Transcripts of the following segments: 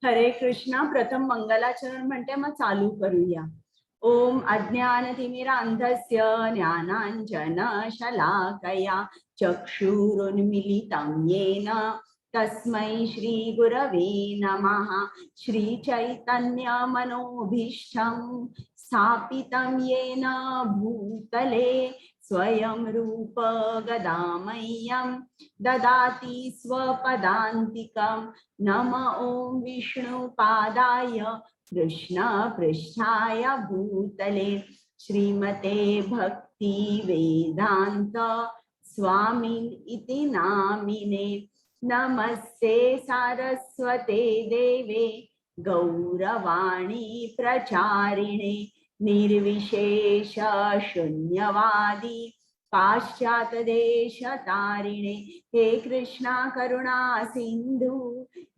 हरे कृष्णा. प्रथम मंगलाचरण म्हणते, मग चालू करूया. ओम अज्ञानतिमिरान्धस्य ज्ञानाञ्जन शलाकया चक्षुरुन्मिलितं येन तस्मै श्री गुरवे नमः. श्री चैतन्य मनोभीष्टं स्थापितं येन भूतले स्वयं रूप गदामह्यं ददाति स्वपदान्तिकं. नम ओं विष्णुपादाय कृष्ण पृष्ठाय भूतले श्रीमते भक्ति वेदांत स्वामी इति नामिने. नमस्ते सारस्वते देवे गौरवाणी प्रचारिणे निर्विशेष शून्यवादी पाश्चातदेशतारिणे. हे कृष्णा करुणा सिंधु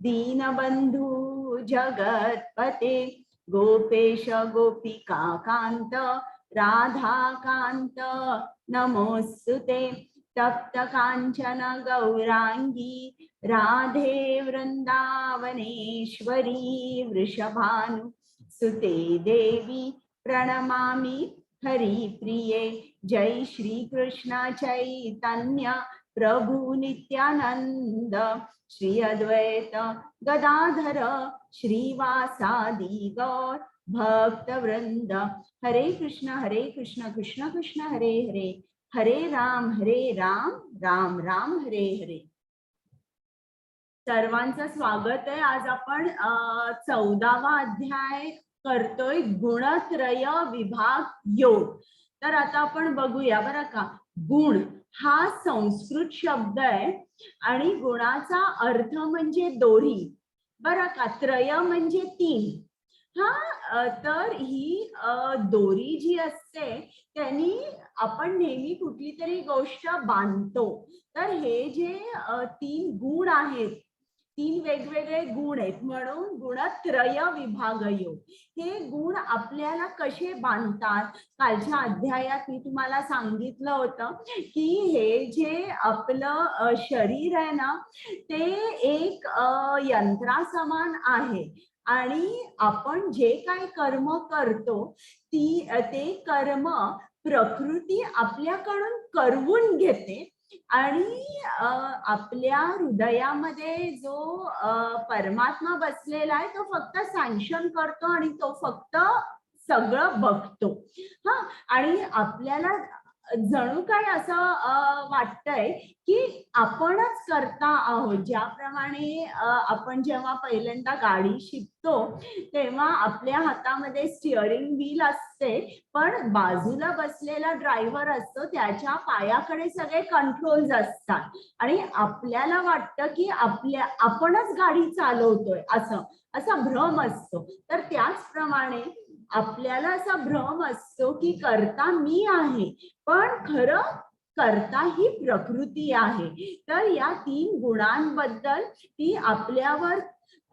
दीनबंधु जगत्पते गोपेश गोपिका कांत राधाकांत नमोस्तुते. तप्त कांचन गौरांगी राधे वृंदावनेश्वरी वृषभानु सुते देवी प्रणमामि हरिप्रिये. जय श्री कृष्ण चैतन्य प्रभु नित्यानंद श्री अद्वैत गदाधर श्रीवासादि गौर भक्त वृंद. हरे कृष्ण कृष्ण कृष्ण हरे हरे, हरे राम राम राम हरे हरे. सर्वांचं स्वागत आहे. आज आपण 14वा अध्याय करतोय, गुणत्रय विभाग योग. तर आता आपण बघूया बरं का. गुण हा संस्कृत शब्द आहे आणि गुणाचा अर्थ म्हणजे दोरी बरं का. त्रय म्हणजे 3. तर ही दोरी जी असते त्यांनी आपण नेहमी कुठली तरी गोष्ट बांधतो. तर हे जे 3 गुण आहेत, 3 वेगवेगळे गुण आहेत, म्हणून गुणत्रय विभाग योग. हे गुण आपल्याला कसे बांधतात. कालच्या अध्यायात मी तुम्हाला सांगितलं होतं की हे जे आपलं शरीर आहे ना, ते एक यंत्रासमान आहे आणि आपण जे काही कर्म करतो ते कर्म प्रकृती आपल्याकडून करवून घेते आणि आपल्या हृदयामध्ये जो परमात्मा बसलेला आहे तो फक्त सँक्शन करतो आणि तो फक्त सगळं बघतो. आणि आपल्याला जणू काय असं वाटतंय की आपणच करता आहोत. ज्याप्रमाणे आपण जेव्हा पहिल्यांदा गाडी शिकतो तेव्हा आपल्या हातामध्ये स्टिअरिंग व्हील असते, पण बाजूला बसलेला ड्रायव्हर असतो, त्याच्या पायाकडे सगळे कंट्रोल्स असतात आणि आपल्याला वाटतं की आपणच गाडी चालवतोय, असा भ्रम असतो. तर त्याचप्रमाणे आपल्याला असा भ्रम असतो की करता मी आहे, पण खरं करता ही प्रकृती आहे. तर या 3 गुणांबद्दल ती आपल्यावर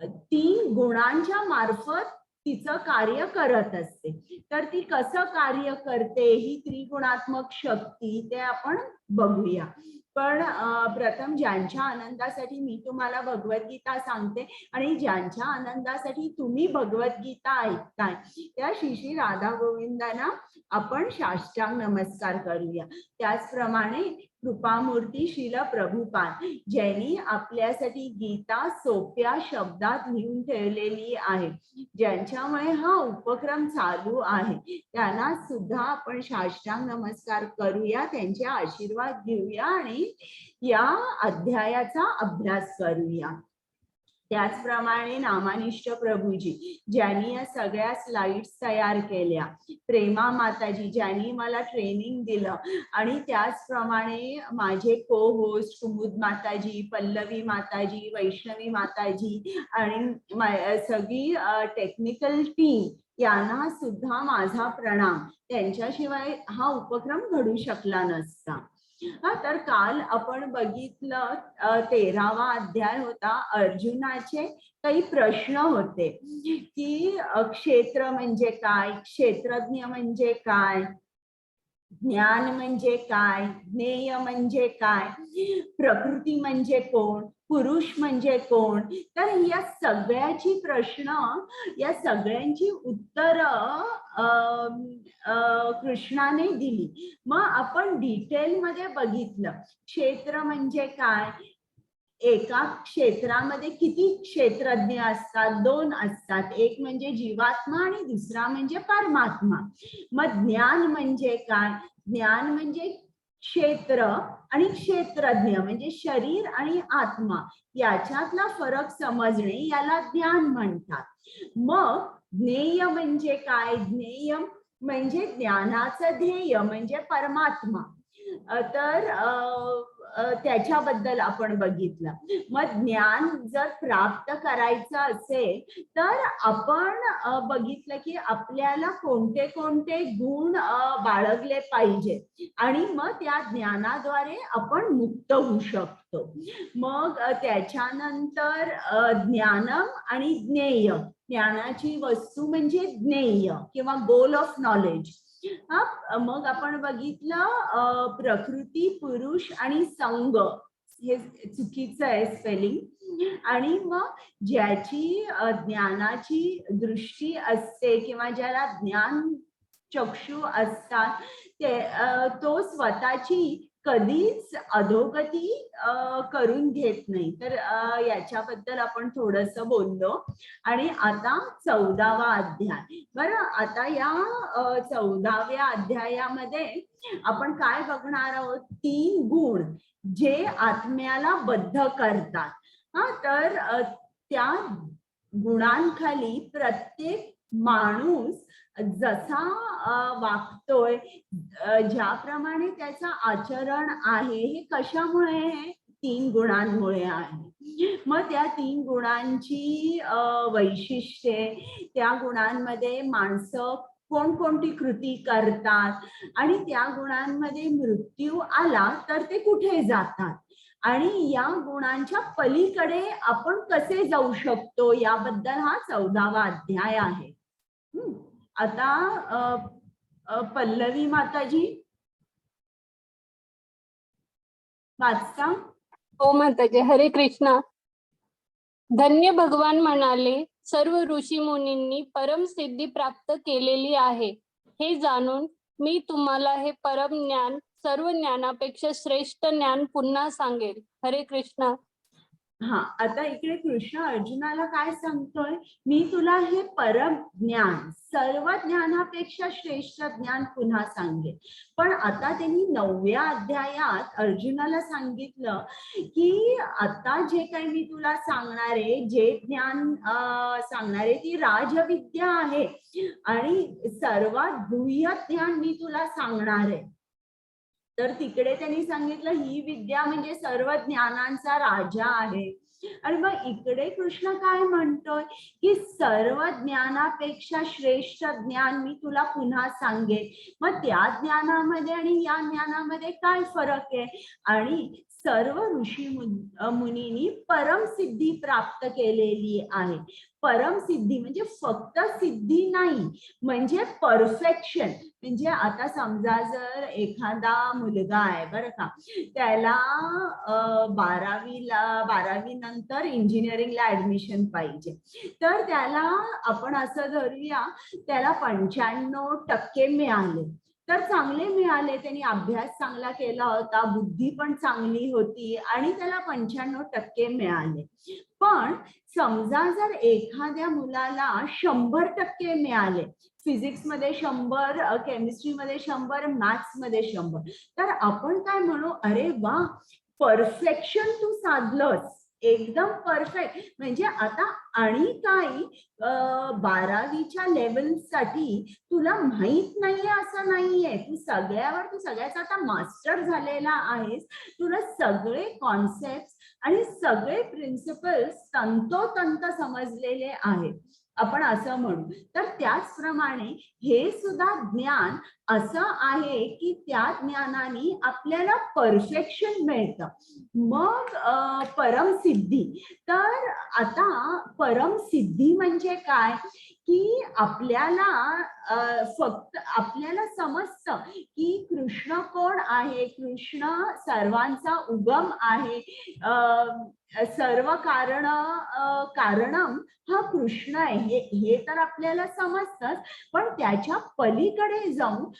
3 गुणांच्या मार्फत तिचं कार्य करत असते. तर ती कसं कार्य करते ही त्रिगुणात्मक शक्ती ते आपण बघूया. पण प्रथम ज्यांच्या आनंदासाठी मी तुम्हाला भगवद्गीता सांगते आणि ज्यांच्या आनंदासाठी तुम्ही भगवद्गीता ऐकताय त्या श्री राधा गोविंदांना आपण साष्टांग नमस्कार करूया. त्याचप्रमाणे कृपामूर्ती श्रील प्रभुपाद ज्यांनी आपल्यासाठी गीता सोप्या शब्दात लिहून ठेवलेली आहे, ज्यांच्यामुळे हा उपक्रम चालू आहे, त्यांना सुद्धा आपण साष्टांग नमस्कार करूया, त्यांचे आशीर्वाद घेऊया आणि या अध्यायाचा अभ्यास करूया. त्याचप्रमाणे नामानिष्ठ प्रभूजी ज्यांनी या सगळ्या स्लाइड्स तयार केल्या, प्रेमा माताजी ज्यांनी मला ट्रेनिंग दिलं, आणि त्याचप्रमाणे माझे को होस्ट कुमुद माताजी, पल्लवी माताजी, वैष्णवी माताजी आणि सगळी टेक्निकल टीम यांना सुद्धा माझा प्रणाम. त्यांच्याशिवाय हा उपक्रम घडू शकला नसता. तर काल आपण बघितलं 13वा अध्याय होता. अर्जुनाचे काही प्रश्न होते की क्षेत्र म्हणजे काय, क्षेत्रज्ञ म्हणजे काय, ज्ञान म्हणजे काय, ज्ञेय म्हणजे काय, प्रकृती म्हणजे कोण, पुरुष म्हणजे कोण. तर या सगळ्याची प्रश्न, या सगळ्यांची उत्तर कृष्णाने दिली. मग आपण डिटेल मध्ये बघितलं क्षेत्र म्हणजे काय. एका क्षेत्रामध्ये किती क्षेत्रज्ञ असतात, 2 असतात, एक म्हणजे जीवात्मा आणि दुसरा म्हणजे परमात्मा. मग ज्ञान म्हणजे काय, ज्ञान म्हणजे क्षेत्र आणि क्षेत्रज्ञ म्हणजे शरीर आणि आत्मा याच्यातला फरक समजणे याला ज्ञान म्हणतात. मग ज्ञेय म्हणजे काय, ज्ञेय म्हणजे ज्ञानाचं ध्येय म्हणजे परमात्मा. तर त्याच्याबद्दल आपण बघितलं. मग ज्ञान जर प्राप्त करायचं असेल तर आपण बघितलं की आपल्याला कोणते कोणते गुण बाळगले पाहिजे आणि मग त्या ज्ञानाद्वारे आपण मुक्त होऊ शकतो. मग त्याच्यानंतर ज्ञानम आणि ज्ञेय, ज्ञानाची वस्तू म्हणजे ज्ञेय किंवा गोल ऑफ नॉलेज. मग आपण बघितलं प्रकृती, पुरुष आणि संग, हे चुकीचं आहे स्पेलिंग. आणि मग ज्याची ज्ञानाची दृष्टी असते किंवा ज्याला ज्ञान चक्षु असतात ते तो स्वतःची कधीच अधोगती करून घेत नाही. तर याच्याबद्दल आपण थोडस बोललो. आणि आता 14वा अध्याय. बरं, आता या 14व्या अध्यायामध्ये आपण काय बघणार आहोत, 3 गुण जे आत्म्याला बद्ध करतात. तर त्या गुणांखाली प्रत्येक माणूस जसा वागतोय, ज्याप्रमाणे त्याचं आचरण आहे, हे कशामुळे आहे, 3 गुणांमुळे आहे. मग त्या 3 गुणांची वैशिष्ट्ये, त्या गुणांमध्ये माणसं कोणकोणती कृती करतात आणि त्या गुणांमध्ये मृत्यू आला तर ते कुठे जातात आणि या गुणांच्या पलीकडे आपण कसे जाऊ शकतो याबद्दल हा 14वा अध्याय आहे. आता पल्लवी माताजी वाचता. हो माताजी, हरे कृष्णा. धन्य भगवान म्हणाले, सर्व ऋषी मुनींनी परमसिद्धी प्राप्त केलेली आहे हे जाणून मी तुम्हाला हे परम ज्ञान, सर्व ज्ञानापेक्षा श्रेष्ठ ज्ञान पुन्हा सांगेल. हरे कृष्णा. हा, आता इकडे कृष्ण अर्जुनाला काय सांगतोय, मी तुला हे परम ज्ञान, सर्व ज्ञानापेक्षा श्रेष्ठ ज्ञान पुन्हा सांगेल. पण आता त्यांनी 9व्या अध्यायात अर्जुनाला सांगितलं की आता जे काही मी तुला सांगणारे, जे ज्ञान सांगणारे ती राजविद्या आहे आणि सर्वात गुह्य ज्ञान मी तुला सांगणार आहे. तर तिकडे त्यांनी सांगितलं ही विद्या म्हणजे सर्व ज्ञानांचा राजा आहे. आणि मग इकडे कृष्ण काय म्हणतोय की सर्व ज्ञानापेक्षा श्रेष्ठ ज्ञान मी तुला पुन्हा सांगेन. मग त्या ज्ञानामध्ये आणि या ज्ञानामध्ये काय फरक आहे. आणि सर्व ऋषी मुनींनी परमसिद्धी प्राप्त केलेली आहे. परमसिद्धी म्हणजे फक्त सिद्धी नाही, म्हणजे परफेक्शन. म्हणजे आता समजा जर एखादा मुलगा आहे बरं का, त्याला 12वी नंतर इंजिनिअरिंगला ऍडमिशन पाहिजे, तर त्याला आपण असं धरूया त्याला 95% मिळाले, तर चांगले मिळाले, त्यांनी अभ्यास चांगला केला होता, बुद्धी पण चांगली होती आणि त्याला 95% मिळाले. पण समजा जर एखाद्या मुलाला 100% मिळाले, फिजिक्स मध्ये 100, केमिस्ट्री मध्ये 100, मॅथ्स मध्ये 100, तर आपण काय म्हणू, अरे वा, परफेक्शन तू साधलंस, एकदम परफेक्ट. म्हणजे आता आणि काही 12वीच्या लेवलसाठी तुला माहित नाहीये असं नाहीये, तू सगळ्याचा आता मास्टर झालेला आहेस, तुला सगळे कॉन्सेप्ट आणि सगळे प्रिन्सिपल्स तंतोतंत समजलेले आहेत. आपण असं म्हणू. तर त्याचप्रमाणे हे सुद्धा ज्ञान असं आहे की त्या ज्ञानाने आपल्याला परफेक्शन मिळतं. मग परमसिद्धी. तर आता परमसिद्धी म्हणजे काय की आपल्याला फक्त आपल्याला समजतं की कृष्ण कोण आहे. कृष्ण सर्वांचा उगम आहे. सर्व कारणम हा कृष्ण आहे. हे तर आपल्याला समजतंच, पण त्याच्या पलीकडे जाऊन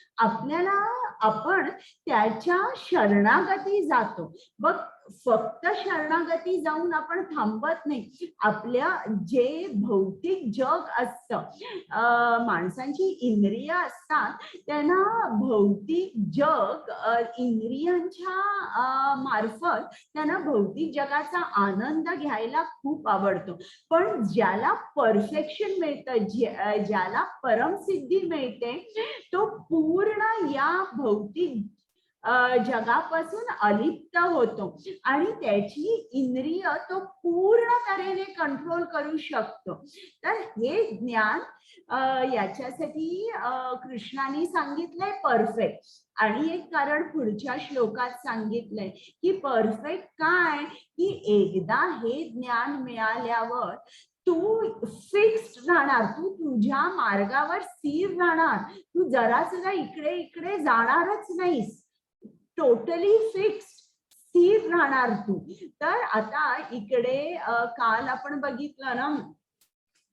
आपण त्याच्या शरणागती जातो. बघ, फक्त शरणागती जाऊन आपण थांबत नाही. आपल्या जे भौतिक जग असतं, माणसांची इंद्रिय असतात, त्यांना भौतिक जग इंद्रियांच्या मार्फत त्यांना भौतिक जगाचा आनंद घ्यायला खूप आवडतो. पण ज्याला परफेक्शन मिळतं, ज्याला परमसिद्धी मिळते, तो पूर्ण या भौतिक जगापासून अलिप्त होतो आणि त्याची इंद्रिय तो पूर्ण तऱ्हेने कंट्रोल करू शकतो. तर हे ज्ञान याच्यासाठी कृष्णाने सांगितलंय परफेक्ट. आणि एक कारण पुढच्या श्लोकात सांगितलंय की परफेक्ट काय की एकदा हे ज्ञान मिळाल्यावर तू फिक्स्ड राहणार, तू तुझ्या मार्गावर स्थिर राहणार, तू जरा सुद्धा इकडे इकडे जाणारच नाहीस, टोटली फिक्स्ड स्थिर राहणार तू. तर आता इकडे काल आपण बघितलं ना,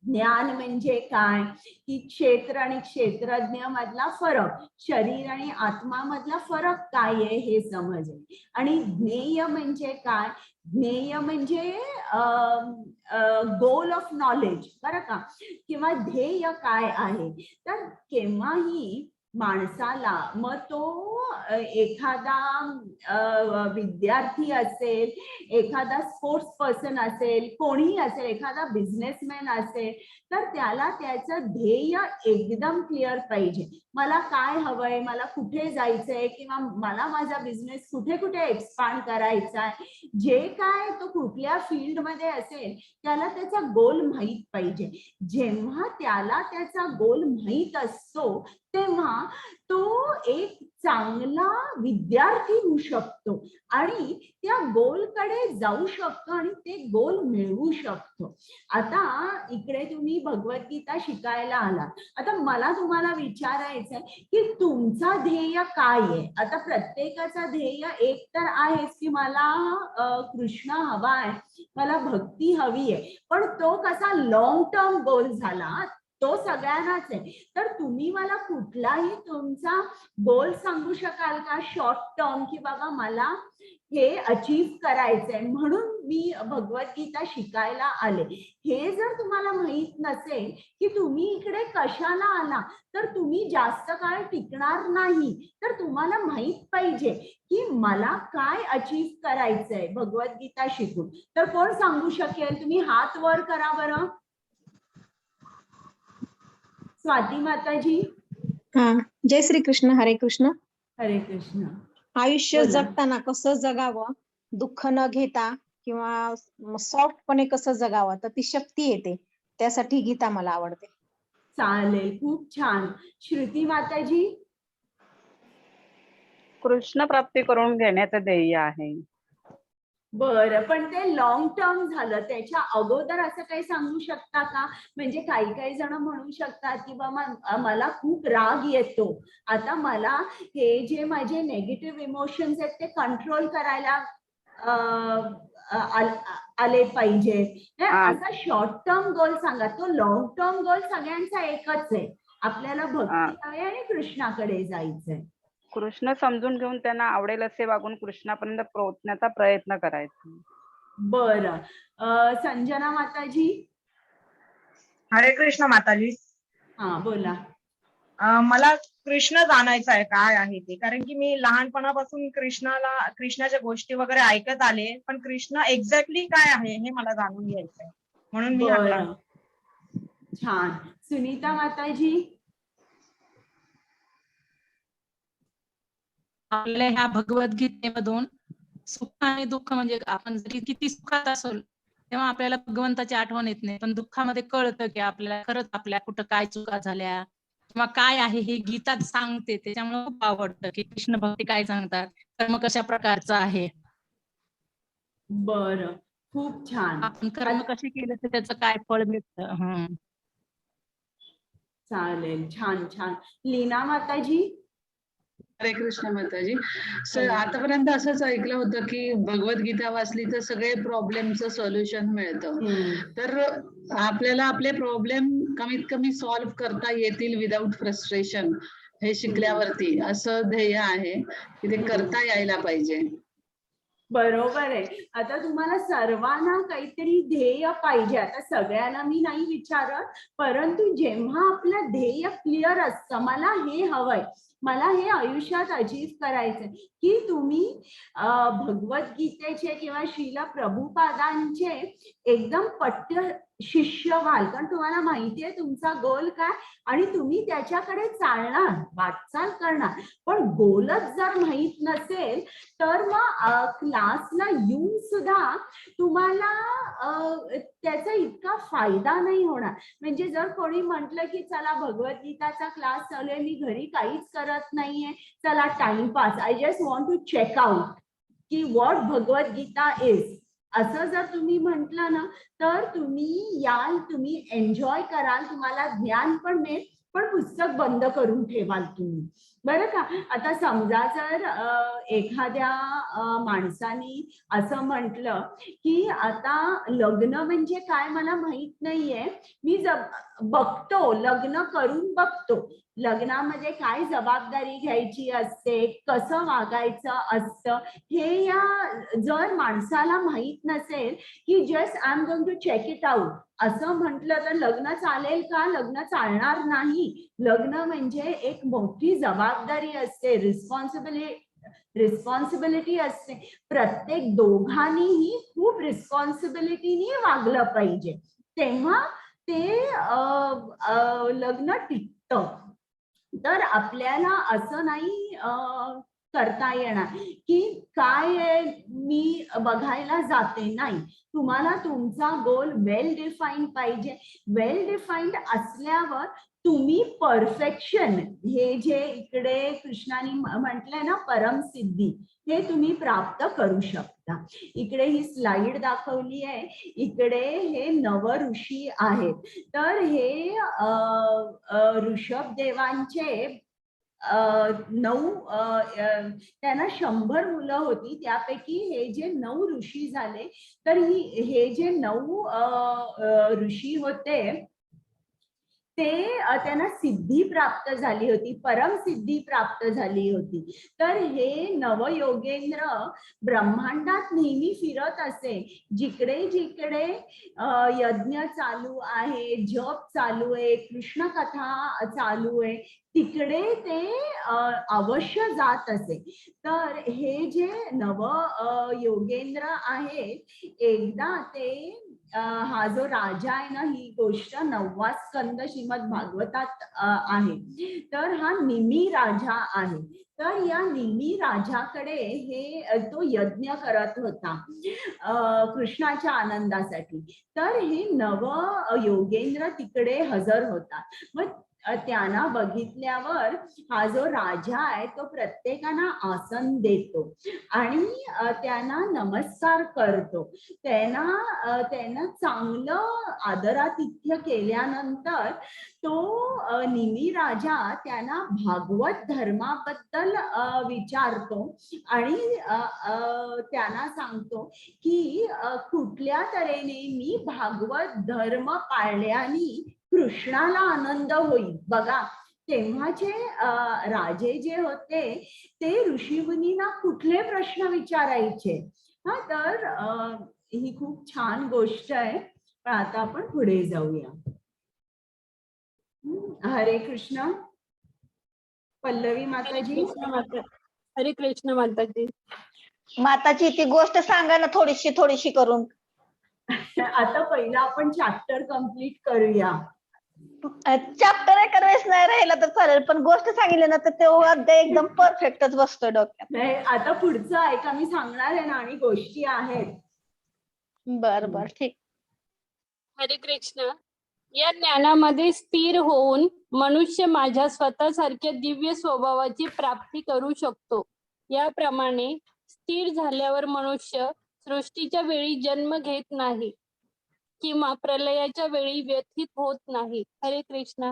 ज्ञान म्हणजे काय की क्षेत्र आणि क्षेत्रज्ञ मधला फरक, शरीर आणि आत्मा मधला फरक काय आहे हे समजेल. आणि ज्ञेय म्हणजे काय, ज्ञेय म्हणजे गोल ऑफ नॉलेज, बरं का, किंवा ध्येय काय आहे. तर केव्हाही माणसाला, मग तो एखादा विद्यार्थी असेल, एखादा स्पोर्ट्स पर्सन असेल, कोणीही असेल, एखादा बिझनेसमॅन असेल, तर त्याला त्याचं ध्येय एकदम क्लिअर पाहिजे. मला काय हवंय, मला कुठे जायचंय, किंवा मला माझा बिझनेस कुठे कुठे एक्सपांड करायचा आहे, जे काय तो कुठल्या फील्डमध्ये असेल त्याला त्याचा गोल माहीत पाहिजे. जेव्हा त्याला त्याचा गोल माहीत असतो तेव्हा तो एक चांगला विद्यार्थी होऊ शकतो आणि त्या गोलकडे जाऊ शकतो आणि ते गोल मिळवू शकतो. आता इकडे तुम्ही भगवद्गीता शिकायला आलात. आता मला तुम्हाला विचारायचंय की तुमचा ध्येय काय आहे. आता प्रत्येकाचा ध्येय एक तर आहेच की मला कृष्ण हवा आहे, मला भक्ती हवी आहे, पण तो कसा लॉंग टर्म गोल झाला तो सगळ्यांनाच आहे. तर तुम्ही मला कुठलाही तुमचा गोल सांगू शकाल का शॉर्ट टर्म, की बाबा मला हे अचीव करायचंय म्हणून मी भगवद्गीता शिकायला आले. हे जर तुम्हाला माहित नसेल की तुम्ही इकडे कशाला आला, तर तुम्ही जास्त काळ टिकणार नाही. तर तुम्हाला माहित पाहिजे की मला काय अचीव करायचंय भगवद्गीता शिकून. तर कोण सांगू शकेल, तुम्ही हात वर करा बरं. स्वाती माताजी. हा, जय श्री कृष्ण. हरे कृष्ण. हरे कृष्ण. आयुष्य बोला. जगताना कसं जगावं, दुःख न घेता किंवा सॉफ्टपणे कसं जगावं, तर ती शक्ती येते. त्यासाठी गीता मला आवडते. चालेल, खूप छान. श्रुती माताजी. कृष्ण प्राप्ती करून घेण्याचं ध्येय आहे. बरं, पण ते लॉंग टर्म झालं, त्याच्या अगोदर असं काही सांगू शकता का? म्हणजे काही काही जण म्हणू शकतात की बाबा मला खूप राग येतो, आता मला हे जे माझे नेगेटिव्ह इमोशन्स आहेत ते कंट्रोल करायला आले पाहिजे. असा शॉर्ट टर्म गोल सांगा. तो लॉंग टर्म गोल सगळ्यांचा एकच आहे, आपल्याला भक्ती आहे आणि कृष्णाकडे जायचंय. कृष्ण समजून घेऊन त्यांना आवडेल असे वागून कृष्णापर्यंत पोहोचण्याचा प्रयत्न करायचा. बरं, संजना माताजी. हरे कृष्ण माताजी. हा, बोला. मला कृष्ण जाणायचं आहे काय आहे ते, कारण की मी लहानपणापासून कृष्णाच्या गोष्टी वगैरे ऐकत आले, पण कृष्ण एक्झॅक्टली काय आहे हे मला जाणून घ्यायचंय, म्हणून मी बरं, छान. सुनीता माताजी. आपल्याला ह्या भगवद्गीतेमधून सुख आणि दुःख म्हणजे आपण जरी किती सुखात असो तेव्हा आपल्याला भगवंताची आठवण येत नाही, पण दुःखामध्ये कळतं की आपल्याला खरंच आपल्या कुठं काय चुका झाल्या किंवा काय आहे हे गीतात सांगते. त्याच्यामुळे खूप आवडतं की कृष्ण भक्ती काय सांगतात, कर्म कशा प्रकारचं आहे, बरं, खूप छान. आपण कर्म कसे केले तर त्याचं काय फळ मिळतं. चालेल, छान छान. लीना माताजी. हरे कृष्ण माताजी. सर आतापर्यंत असंच ऐकलं होतं की भगवद्गीता वाचली तर सगळे प्रॉब्लेमचं सोल्युशन मिळतं. तर आपल्याला आपले प्रॉब्लेम कमीत कमी सॉल्व्ह करता येतील विदाउट फ्रस्ट्रेशन हे शिकल्यावरती असं ध्येय आहे की ते करता यायला पाहिजे. बरोबर आहे. आता तुम्हाला सर्वांना काहीतरी ध्येय पाहिजे. आता सगळ्यांना मी नाही विचारत, परंतु जेव्हा आपलं ध्येय क्लिअर असतं, मला हे हवंय, मला हे आयुष्यात अचीव करायचंय, की तुम्ही भगवद्गीतेचे किंवा श्रील प्रभुपादांचे एकदम पट्ट शिष्य व्हाल, कारण तुम्हाला माहितीये तुमचा गोल काय आणि तुम्ही त्याच्याकडे चालणार, वाटचाल करणार. पण गोलच जर माहित नसेल तर मग क्लासला येऊन सुद्धा तुम्हाला त्याचा इतका फायदा नाही होणार. म्हणजे जर कोणी म्हटलं की चला भगवद्गीताचा क्लास चालू आहे, मी घरी काहीच करत नाहीये, चला timepass, I just want to check out की व्हॉट भगवद्गीता इज, असं जर तुम्ही म्हटलं ना तर तुम्ही याल, तुम्ही एन्जॉय कराल, तुम्हाला ज्ञान पण मिळेल, पण पुस्तक बंद करून ठेवाल तुम्ही, बरं का. आता समजा जर एखाद्या माणसाने असं म्हटलं की आता लग्न म्हणजे काय मला माहित नाहीये, मी बघतो, लग्न करून बघतो, लग्नामध्ये काय जबाबदारी घ्यायची असते, कसं वागायचं असतं, हे या जर माणसाला माहित नसेल की just I am going to check it out असं म्हटलं तर लग्न चालेल का? लग्न चालणार नाही. लग्न म्हणजे एक मोठी जबाबदारी असते, रिस्पॉन्सिबिलिटी असते. प्रत्येक दोघांनीही खूप रिस्पॉन्सिबिलिटीने वागलं पाहिजे, तेव्हा ते लग्न टिकतं. तर आपल्याला असं नाही करता येणार की काय मी बघायला जाते, नाही. तुम्हाला तुमचा गोल वेल डिफाईन्ड पाहिजे. वेल डिफाईन्ड असल्यावर तुम्ही परफेक्शन, हे जे इकडे कृष्णाने म्हटलंय ना परमसिद्धी, हे तुम्ही प्राप्त करू शकता. इकडे ही स्लाइड दाखवली आहे, इकडे हे नव ऋषी आहेत. तर हे ऋषभ देवांचे 9 त्यांना 100 मुलं होती, त्यापैकी हे जे 9 ऋषी झाले, तर हे जे 9 ऋषी होते ते त्यांना सिद्धी प्राप्त झाली होती, परमसिद्धी प्राप्त झाली होती. तर हे नवयोगेंद्र ब्रह्मांडात नेहमी फिरत असे, जिकडे जिकडे यज्ञ चालू आहे, जप चालू आहे, कृष्ण कथा चालू आहे, तिकडे ते अवश्य जात असे. तर हे जे नव योगेंद्र आहेत, एकदा ते हा जो राजा आहे ना, ही गोष्ट 9वा स्कंद श्रीमद भागवतात आहे. तर हा निमी राजा आहे. तर या निमी राजाकडे हे तो यज्ञ करत होता कृष्णाच्या आनंदासाठी. तर हे नव योगेंद्र तिकडे हजर होता. मग त्यांना बघितल्यावर हा जो राजा आहे तो प्रत्येकाला आसन देतो आणि त्यांना नमस्कार करतो. त्यांना चांगलं आदरातिथ्य केल्यानंतर तो निमी राजा त्यांना भागवत धर्माबद्दल विचारतो आणि त्यांना सांगतो की कुठल्या तऱ्हेने मी भागवत धर्म पाळल्याने कृष्णाला आनंद होईल. बघा, तेव्हाचे राजे जे होते ते ऋषीमुनींना कुठले प्रश्न विचारायचे. हा, तर ही खूप छान गोष्ट आहे. पण आता आपण पुढे जाऊया. हरे कृष्ण. पल्लवी माताजी. हरे कृष्ण माताजी. माताजी ती गोष्ट सांगा ना थोडीशी करून. आता पहिला आपण चॅप्टर कंप्लीट करूया. चॅप्टर एका वेळेस नाही राहिला तर चालेल, पण गोष्ट सांगितली ना तर तो अध्याय एकदम परफेक्टच बसतो डोक्यात. नाही, आता पुढचं ऐका, मी सांगणार आहे ना, आणि गोष्टी आहेत. बर ठीक. हरे कृष्ण. या ज्ञानामध्ये स्थिर होऊन मनुष्य माझ्या स्वतःसारख्या दिव्य स्वभावाची प्राप्ती करू शकतो. याप्रमाणे स्थिर झाल्यावर मनुष्य सृष्टीच्या वेळी जन्म घेत नाही किंवा प्रलयाच्या वेळी व्यथित होत नाही. हरे कृष्ण.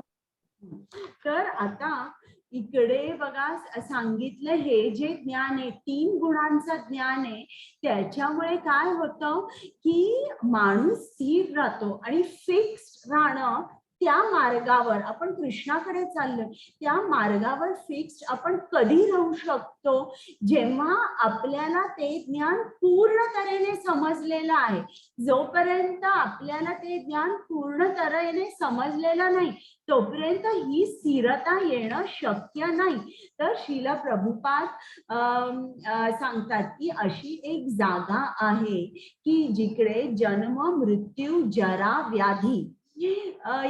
तर आता इकडे बघा सांगितलं हे जे ज्ञान आहे 3 गुणांचं ज्ञान आहे त्याच्यामुळे काय होतं की माणूस स्थिर राहतो आणि फिक्स्ड राहणं त्या मार्गावर आपण कृष्णाकडे चाललोय त्या मार्गावर फिक्स्ड आपण कधी राहू शकतो जेव्हा आपल्याला ते ज्ञान पूर्ण तऱ्हेने समजलेलं आहे. जोपर्यंत आपल्याला ते ज्ञान पूर्ण तऱ्हेने समजलेलं नाही तोपर्यंत ही स्थिरता येणं शक्य नाही. तर श्रील प्रभुपाद सांगतात की अशी एक जागा आहे की जिकडे जन्म मृत्यू जरा व्याधी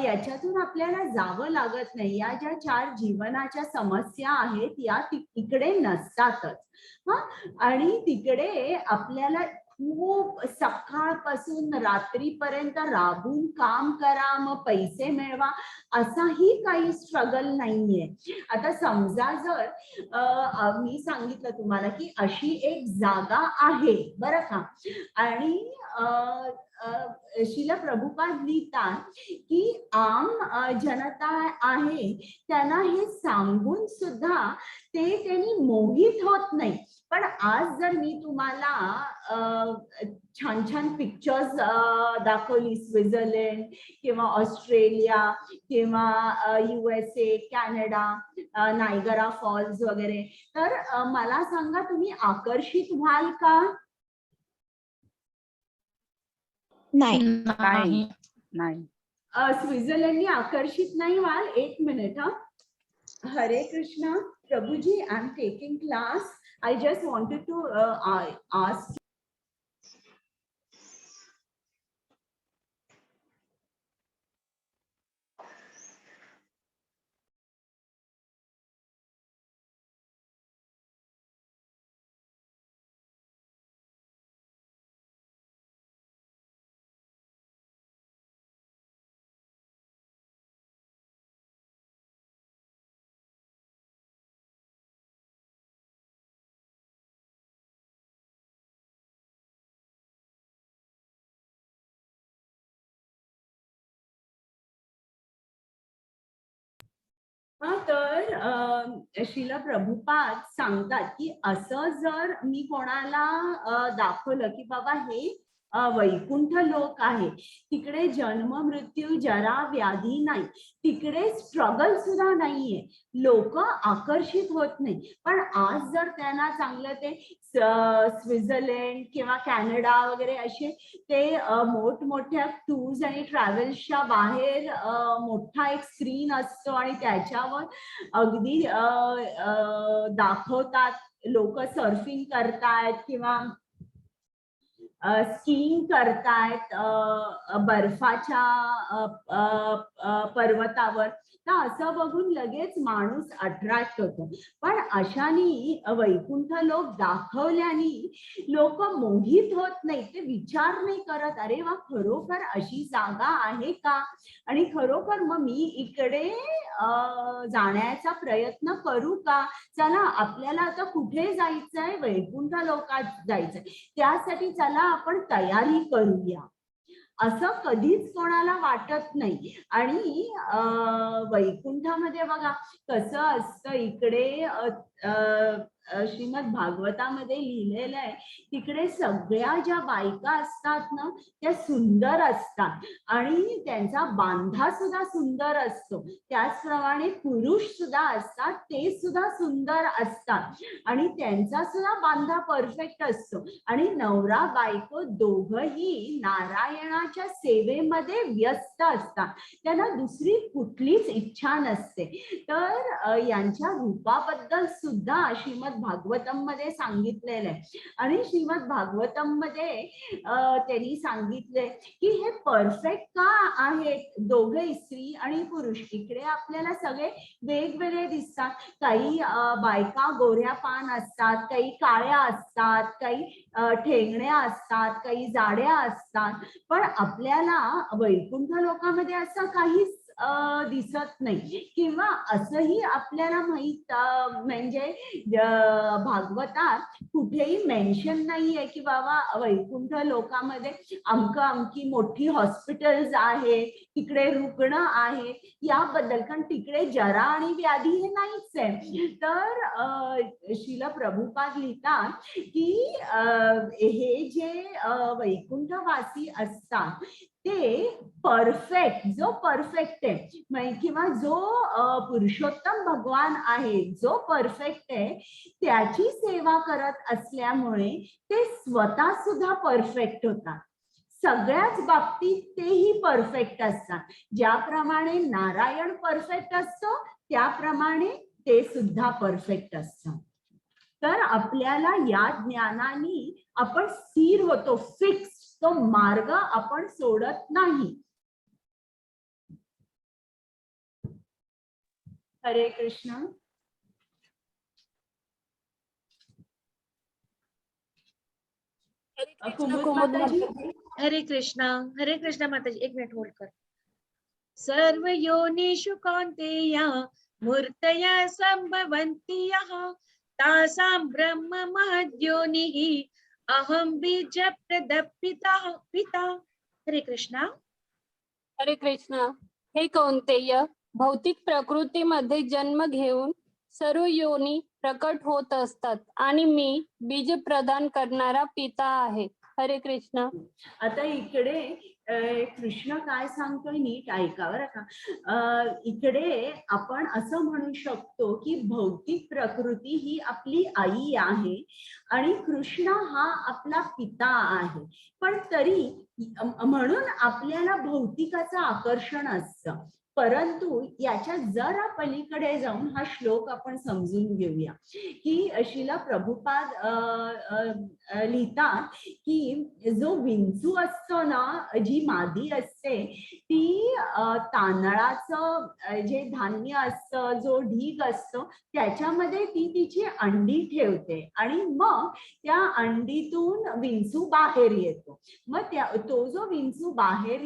याच्यातून आपल्याला जावं लागत नाही. या ज्या 4 जीवनाच्या समस्या आहेत या तिकडे नसतातच. आणि तिकडे आपल्याला खूप सकाळपासून रात्रीपर्यंत राबून काम करा मग पैसे मिळवा असाही काही स्ट्रगल नाहीये. आता समजा जर मी सांगितलं तुम्हाला की अशी एक जागा आहे बरं का आणि श्रील प्रभुपाद लिहितात की आम जनता आहे त्यांना हे सांगून सुद्धा त्यांनी मोहित होत नाही. पण आज जर मी तुम्हाला छान छान पिक्चर्स दाखवली स्वित्झर्लंड किंवा ऑस्ट्रेलिया किंवा USA कॅनडा नायगरा फॉल्स वगैरे तर मला सांगा तुम्ही आकर्षित व्हाल का? नाही. नाही. स्वित्झर्लंडनी आकर्षित नाही व्हाल? 1 मिनिट. हरे कृष्णा प्रभुजी, I am taking class. I just wanted to ask. तर श्रील प्रभुपाद सांगतात की असं जर मी कोणाला दाखवलं की बाबा हे वैकुंठ लोक आहे तिकडे जन्म मृत्यू जरा व्याधी नाही तिकडे स्ट्रगल सुद्धा नाहीये लोक आकर्षित होत नाही. पण आज जर त्यांना चांगलं ते स्वित्झर्लंड किंवा कॅनडा वगैरे असे ते मोठमोठ्या टूर्स आणि ट्रॅव्हल्सच्या बाहेर मोठा एक स्क्रीन असतो आणि त्याच्यावर अगदी दाखवतात लोक सर्फिंग करतायत किंवा स्कीइंग करतायत बर्फाच्या पर्वतावर. तर असं बघून लगेच माणूस अट्रॅक्ट होतो. पण अशानी वैकुंठ लोक दाखवल्याने लोक मोहित होत नाही. ते विचार नाही करत अरे वा खरोखर अशी जागा आहे का आणि खरोखर मग मी इकडे जाण्याचा प्रयत्न करू का. चला आपल्याला आता कुठे जायचंय वैकुंठ लोकात जायचंय त्यासाठी चला आपण तयारी करूया असं कधीच कोणाला वाटत नाही. आणि वैकुंठामध्ये बघा कसं असतं इकडे श्रीमद भागवतामध्ये लिहिलेलं आहे तिकडे सगळ्या ज्या बायका असतात ना त्या सुंदर असतात आणि त्यांचा बांधा सुद्धा सुंदर असतो. त्याचप्रमाणे पुरुष सुद्धा असतात ते सुद्धा सुंदर असतात आणि त्यांचा सुद्धा बांधा परफेक्ट असतो आणि नवरा बायको दोघही नारायणाच्या सेवेमध्ये व्यस्त असतात. त्यांना दुसरी कुठलीच इच्छा नसते. तर यांच्या रूपाबद्दल सुद्धा श्रीमद भागवतम मध्ये सांगितलेलं आहे. आणि श्रीमद भागवतम मध्ये त्यांनी सांगितलंय की हे परफेक्ट का आहेत दोघे, स्त्री आणि पुरुष. इकडे आपल्याला सगळे वेगवेगळे दिसतात. काही बायका गोऱ्या पान असतात, काही काळ्या असतात, काही ठेंगण्या असतात, काही जाड्या असतात. पण आपल्याला वैकुंठ लोकामध्ये असं काहीच दिसत नाही. किंवा असंही आपल्याला माहित म्हणजे भागवतात कुठेही मेन्शन नाहीये की बाबा वैकुंठ लोकामध्ये अमकी मोठी हॉस्पिटल्स आहे, तिकडे रुग्ण आहे याबद्दल. कारण तिकडे जरा आणि व्याधी हे नाहीच आहे. तर श्रील प्रभुपाद लिहितात की हे जे वैकुंठवासी असतात ते परफेक्ट, जो परफेक्ट आहे किंवा जो पुरुषोत्तम भगवान आहे, जो परफेक्ट आहे, त्याची सेवा करत असल्यामुळे ते स्वतः सुद्धा परफेक्ट होतात. सगळ्याच बाबतीत तेही परफेक्ट असतात. ज्याप्रमाणे नारायण परफेक्ट असतो त्याप्रमाणे ते सुद्धा परफेक्ट असतात. तर आपल्याला या ज्ञानाने आपण स्थिर होतो, फिक्स, तो मार्ग आपण सोडत नाही. हरे कृष्ण. हरे कृष्णा माताजी. एक मिनिट होल्ड कर. सर्व योनिषु कौन्तेय मूर्तया संभवन्ति यः तासां ब्रह्म महद्योनिः अहं बीज प्रदपितः पिता. हरे कृष्णा. हरे कृष्ण. हे कौंतेय, भौतिक प्रकृतीमध्ये जन्म घेऊन सर्व योनी प्रकट होत असतात आणि मी बीज प्रदान करणारा पिता आहे. हरे कृष्ण. आता इकडे कृष्ण काय सांगतोय नीट ऐका बरं का. इकडे आपण असं म्हणू शकतो की भौतिक प्रकृती ही आपली आई आहे आणि कृष्ण हा आपला पिता आहे. पण तरी म्हणून आपल्याला भौतिकाचं आकर्षण असतं. परंतु याच्या जरा पलीकडे जाऊन हा श्लोक आपण समजून घेऊया की श्रील प्रभुपाद लिहितात की जो विंचू असतो ना, जी मादी असते ती तांदळाचं जे धान्य असतं, जो ढीग असतो त्याच्यामध्ये ती तिची अंडी ठेवते आणि मग त्या अंडीतून विंचू बाहेर येतो. मग तो जो विंचू बाहेर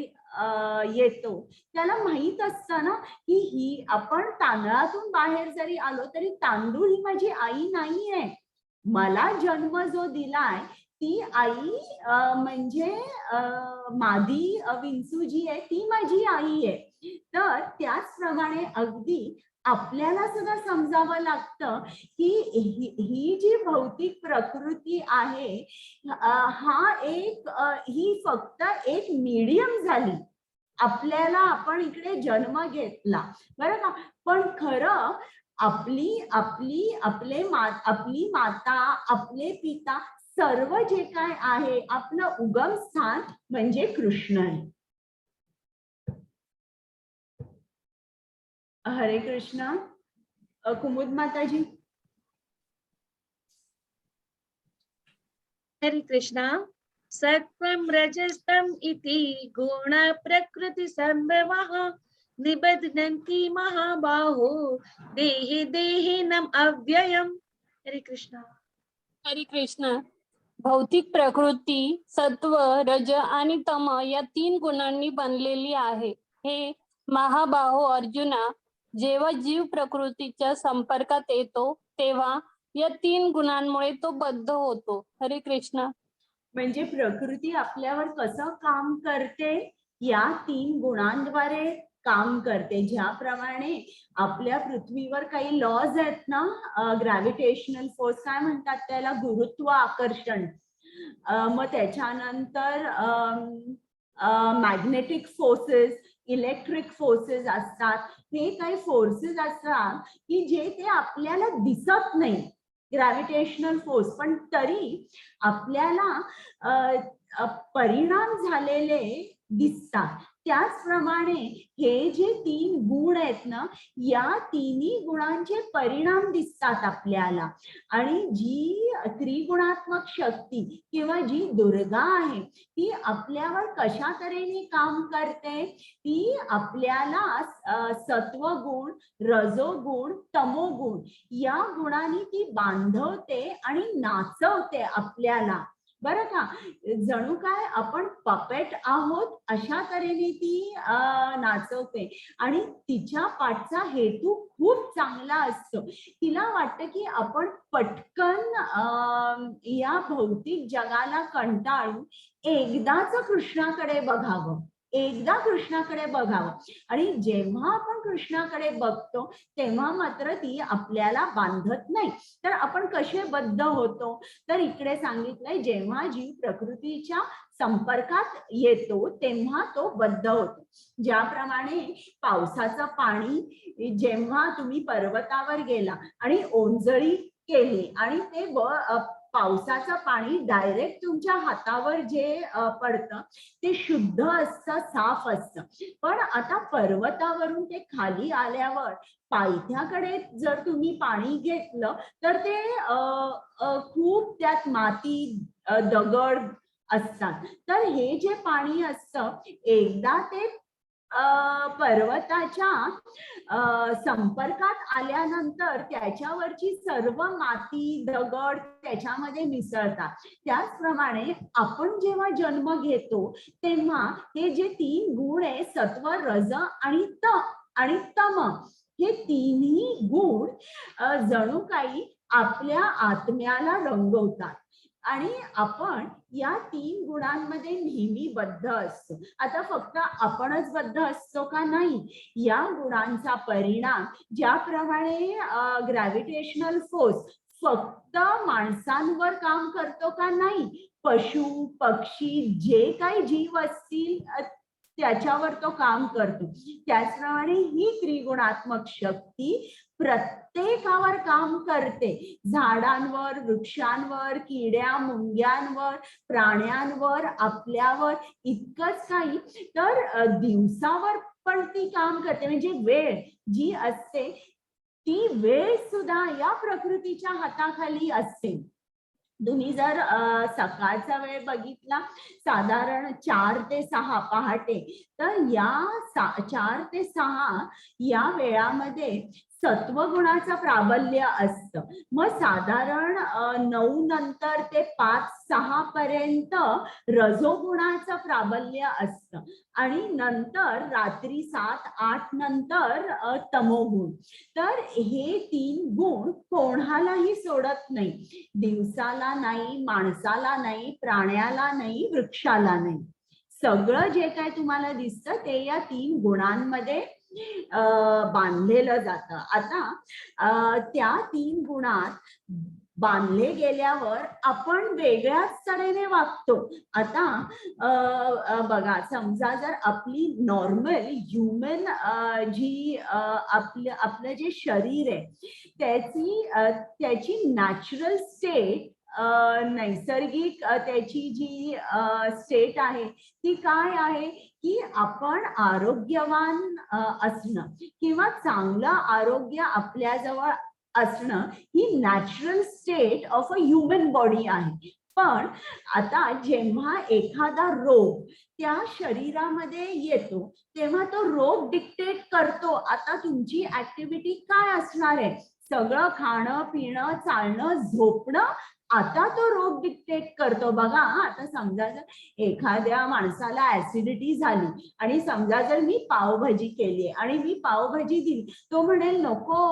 येतो त्याला माहित असतं ना की ही आपण तांदळातून बाहेर जरी आलो तरी तांदूळ ही माझी आई नाहीये. मला जन्म जो दिलाय ती आई म्हणजे मादी विंचू जी आहे ती माझी आई आहे. तर त्याचप्रमाणे अगदी आपल्याला सुद्धा समजावं लागतं की ही जी भौतिक प्रकृती आहे ही फक्त एक मीडियम झाली. आपल्याला आपण इकडे जन्म घेतला बरं का. पण खरं आपली माता, आपले पिता, सर्व जे काय आहे आपलं उगम स्थान म्हणजे कृष्ण आहे. हरे कृष्ण. कुमुद माताजी. हरे कृष्णा. सत्वं रजस्तम इति गुण प्रकृति संभवः निबध्नन्ति महाबाहो देहे देहिनम् अव्ययम्. हरे कृष्णा. हरे कृष्ण. भौतिक प्रकृती सत्व, रज आणि तम या 3 गुणांनी बनलेली आहे. हे महाबाहो अर्जुना, जेव्हा जीव प्रकृतीच्या संपर्कात येतो तेव्हा या 3 गुणांमुळे तो बद्ध होतो. हरे कृष्ण. म्हणजे प्रकृती आपल्यावर कसं काम करते, या 3 गुणांद्वारे काम करते. ज्याप्रमाणे आपल्या पृथ्वीवर काही लॉज आहेत ना, ग्रॅव्हिटेशनल फोर्स काय म्हणतात त्याला, गुरुत्व आकर्षण, मग त्याच्यानंतर मॅग्नेटिक फोर्सेस, इलेक्ट्रिक फोर्सेस असतात. हे काही फोर्सेस असतात की जे ते आपल्याला दिसत नाही, ग्रॅव्हिटेशनल फोर्स, पण तरी आपल्याला परिणाम झालेले दिसतात. त्याचप्रमाणे हे जे 3 गुण आहेत ना, या तिन्ही गुणांचे परिणाम दिसतात आपल्याला. आणि जी त्रिगुणात्मक शक्ती किंवा जी दुर्गा आहे ती आपल्यावर कशा तऱ्हेने काम करते, ती आपल्याला सत्वगुण, रजोगुण, तमोगुण या गुणांनी ती बांधवते आणि नाचवते आपल्याला, बरं का. जणू काय आपण पपेट आहोत अशा तऱ्हेने ती नाचवते. आणि तिच्या पाठचा हेतू खूप चांगला असतो. तिला वाटतं की आपण पटकन या भौतिक जगाला कंटाळून एकदाच कृष्णाकडे बघावं, एकदा कृष्णाकडे बघावं. आणि जेव्हा आपण कृष्णाकडे बघतो तेव्हा मात्र ती आपल्याला बांधत नाही. तर आपण कसे बद्ध होतो, तर इकडे सांगितलंय जेव्हा जीव प्रकृतीच्या संपर्कात येतो तेव्हा तो बद्ध होतो. ज्याप्रमाणे पावसाचं पाणी जेव्हा तुम्ही पर्वतावर गेला आणि ओंजळी केली आणि ते पावसाचं पाणी डायरेक्ट तुमच्या हातावर जे पडतं ते शुद्ध असतं, साफ असतं. पण आता पर्वतावरून ते खाली आल्यावर पायथ्याकडे जर तुम्ही पाणी घेतलं तर ते खूप त्यात माती, दगड असतात. तर हे जे पाणी असतं एकदा ते पर्वताच्या संपर्कात आल्यानंतर त्याच्यावरची सर्व माती, दगड त्याच्यामध्ये मिसळतात. त्याचप्रमाणे आपण जेव्हा जन्म घेतो तेव्हा हे जे 3 गुण आहे, सत्व, रज आणि तम, हे तिन्ही गुण जणू काही आपल्या आत्म्याला रंगवतात. आणि आपण या 3 गुणांमध्ये नेहमी बद्ध असतो. आता फक्त आपणच बद्ध असतो का? नाही. या गुणांचा परिणाम ज्याप्रमाणे ग्रॅव्हिटेशनल फोर्स फक्त माणसांवर काम करतो का? नाही. पशु, पक्षी, जे काही जीव असतील त्याच्यावर तो काम करतो. त्याचप्रमाणे ही त्रिगुणात्मक शक्ती प्रत्येकावर काम करते. झाडांवर, वृक्षांवर, किड्या मुंग्यांवर, प्राण्यांवर, आपल्यावर. इतकंच नाही तर दिवसावर पण ती काम करते. म्हणजे वेळ जी असते ती वेळ सुद्धा या प्रकृतीच्या हाताखाली असते. तुम्ही जर सकाळचा वेळ बघितला साधारण 4 ते 6 पहाटे, तर या 4 ते 6 या वेळामध्ये सत्वगुणाचं प्राबल्य असतं. मग साधारण 9 नंतर ते 5-6 पर्यंत रजोगुणाचं प्राबल्य असतं आणि नंतर रात्री 7-8 नंतर तमोगुण. तर हे 3 गुण कोणालाही सोडत नाही. दिवसाला नाही, माणसाला नाही, प्राण्याला नाही, वृक्षाला नाही. सगळं जे काय तुम्हाला दिसतं ते या 3 गुणांमध्ये बांधलेलं जातं. आता त्या 3 गुणात बांधले गेल्यावर आपण वेगळ्याच तऱ्हेने वागतो. आता बघा, समजा जर आपली नॉर्मल ह्युमन जी आपलं जे शरीर आहे त्याची नॅचरल स्टेट, नैसर्गिक त्याची जी स्टेट आहे ती काय आहे की आपण आरोग्यवान असणं किंवा चांगलं आरोग्य आपल्याजवळ असणं ही natural state of a human body आहे. पण आता जेव्हा एखादा रोग त्या शरीरामध्ये येतो तेव्हा तो रोग डिक्टेट करतो आता तुमची ऍक्टिव्हिटी काय असणार आहे. सगळं खाणं, पिणं, चालणं, झोपणं, आता तो रोग डिक्टेट करतो. बघा, आता समजा जर एखाद्या माणसाला ऍसिडिटी झाली आणि समजा जर मी पावभाजी केली आणि मी पावभाजी दिली, तो म्हणेल नको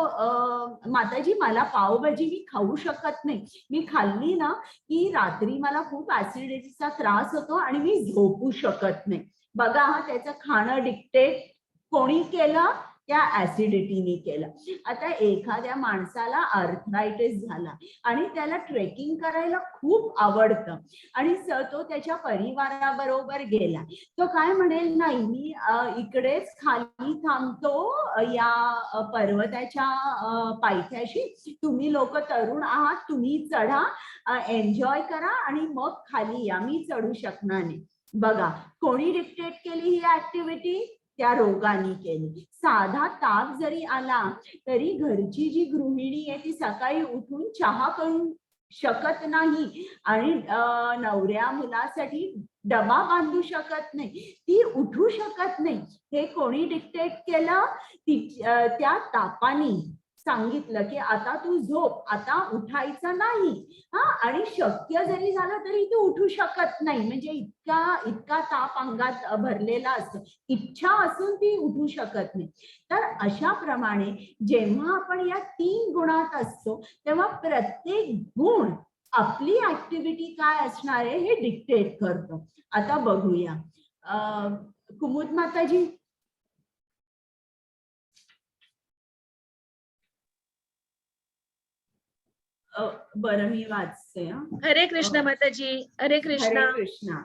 माताजी मला पावभाजी मी खाऊ शकत नाही, मी खाल्ली ना की रात्री मला खूप ऍसिडिटीचा त्रास होतो आणि मी झोपू शकत नाही. बघा, त्याचं खाणं डिक्टेट कोणी केलं? त्या ऍसिडिटीने केलं. आता एखाद्या माणसाला अर्थरायटिस झाला आणि त्याला ट्रेकिंग करायला खूप आवडतं आणि तो त्याच्या परिवाराबरोबर गेला, तो काय म्हणेल, नाही मी इकडेच खाली थांबतो या पर्वताच्या पायथ्याशी, तुम्ही लोक तरुण आहात, तुम्ही चढा, एन्जॉय करा आणि मग खाली या, मी चढू शकणार नाही. बघा कोणी डिक्टेट केली ही ऍक्टिव्हिटी? त्या रोगाने केली. साधा ताप जरी आला तरी घरची जी गृहिणी आहे ती सकाळी उठून चहा करू शकत नाही आणि नवऱ्या मुलासाठी डबा बांधू शकत नाही, ती उठू शकत नाही. हे कोणी डिक्टेट केलं? त्या तापानी सांगितलं की आता तू झोप, आता उठायचं नाही. आणि शक्य जरी झालं तरी तू उठू शकत नाही, म्हणजे इतका ताप अंगात भरलेला असतो, इच्छा असून ती उठू शकत नाही. तर अशा प्रमाणे जेव्हा आपण या 3 गुणात असतो तेव्हा प्रत्येक गुण आपली ऍक्टिव्हिटी काय असणार आहे हे डिक्टेट करतो. आता बघूया कुमुद माताजी. बरं मी वाचते. हरे कृष्ण माताजी. हरे कृष्ण. हरे कृष्ण.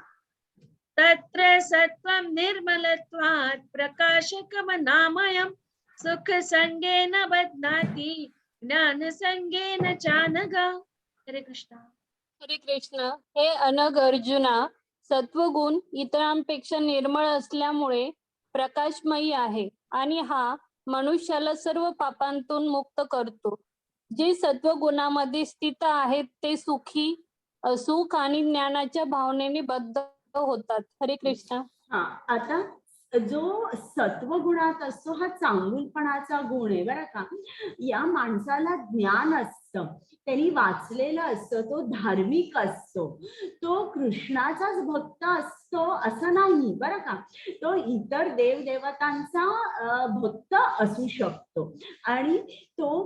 तत्र सत्वं निर्मलत्वात् प्रकाशकमनामयं सुख संगेन बध्नाति ज्ञान संगेन चानघ. हरे कृष्ण. हरे कृष्ण. हे अनग अर्जुना, सत्वगुण इतरांपेक्षा निर्मळ असल्यामुळे प्रकाशमयी आहे आणि हा मनुष्याला सर्व पापांतून मुक्त करतो. जे सत्वगुणामध्ये स्थित आहेत ते सुखी, सुख आणि ज्ञानाच्या भावनेने बद्ध होतात. हरे कृष्ण. आता जो सत्वगुणात असतो हा चांगुलपणाचा गुण आहे बरं का. या माणसाला ज्ञान असतं, त्यांनी वाचलेलं असतं, तो धार्मिक असतो, तो कृष्णाचाच भक्त असतो असं नाही बरं का. तो इतर देवदेवतांचा भक्त असू शकतो आणि तो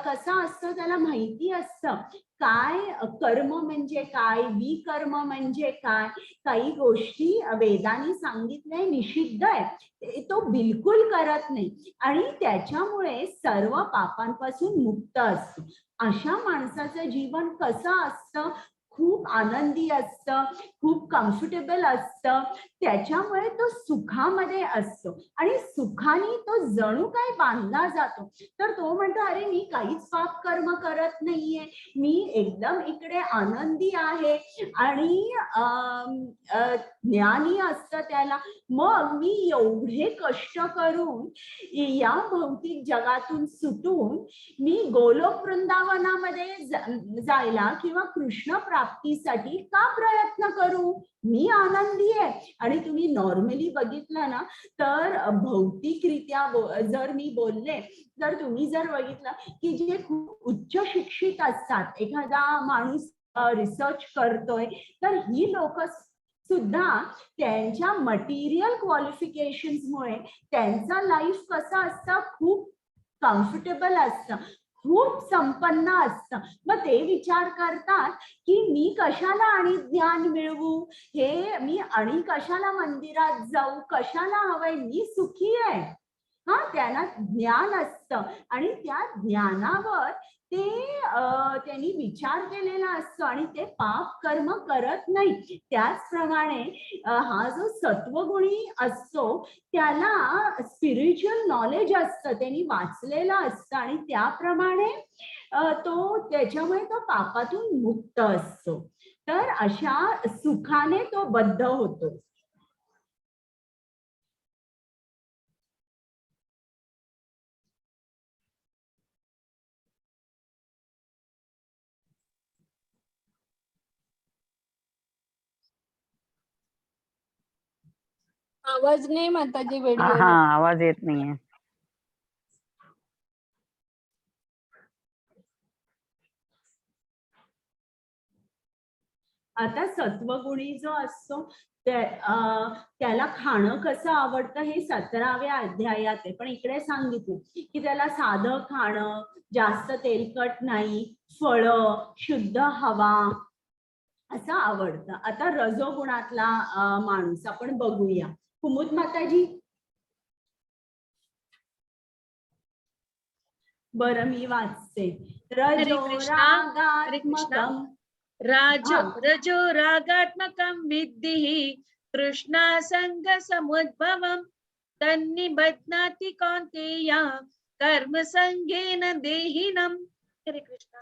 कसा असतो त्याला माहिती असतं काय कर्म म्हणजे काय, विकर्म म्हणजे काय. काही गोष्टी वेदांनी सांगितलंय निषिद्ध आहे, तो बिलकुल करत नाही आणि त्याच्यामुळे सर्व पापांपासून मुक्त असतो. अशा माणसाचं जीवन कसं असतं? खूप आनंदी असतं, खूप कम्फर्टेबल असतं, त्याच्यामुळे तो सुखामध्ये असतो आणि सुखाने तो जणू काय बांधला जातो. तर तो म्हणतो अरे मी काहीच पाप कर्म करत नाहीये, मी एकदम इकडे आनंदी आहे आणि ज्ञानी असतं त्याला. मग मी एवढे कष्ट करून या भौतिक जगातून सुटून मी गोलोक वृंदावनामध्ये जायला किंवा कृष्ण प्राप्तीसाठी का प्रयत्न करू? मी आनंदी आहे. आणि तुम्ही नॉर्मली बघितलं ना तर भौतिकरित्या जर मी बोलले तर तुम्ही जर बघितलं की जे खूप उच्च शिक्षित असतात, एखादा माणूस रिसर्च करतोय, तर ही लोक सुद्धा त्यांच्या मटेरियल क्वालिफिकेशन्समुळे त्यांचं लाईफ कसं असतं, खूप कम्फर्टेबल असतं, खूप संपन्न असतं. मग ते विचार करतात की मी कशाला आणि ज्ञान मिळवू, हे मी आणि कशाला मंदिरात जाऊ, कशाला हवंय, मी सुखी आहे. त्यांना ज्ञान असतं आणि त्या ज्ञानावर त्यांनी विचार केलेला असतो आणि ते पाप कर्म करत नाही. त्याचप्रमाणे हा जो सत्वगुणी असतो त्याला स्पिरिच्युअल नॉलेज असतं, त्यांनी वाचलेलं असतं आणि त्याप्रमाणे त्याच्यामुळे तो पापातून मुक्त असतो. तर अशा सुखाने तो बद्ध होतो. आवाज नाही माताजी व्हिडिओ. आवाज येत नाहीये. आता सत्वगुणी जो असतो त्याला खाणं कसं आवडतं हे 17व्या अध्यायात आहे, पण इकडे सांगितलं की त्याला साधं खाणं, जास्त तेलकट नाही, फळं, शुद्ध हवा असं आवडतं. आता रजोगुणातला माणूस आपण बघूया. कुमुद माताजी. बरं मी वाचते. हरे कृष्णा, हरे कृष्णा. रजोरागात्मकं रजो रागात्मकं विद्धि तृष्णासंग समुद्भवं तन्निबध्नाति कौन्तेय कर्म संगेन देहिनम्. हरे कृष्णा.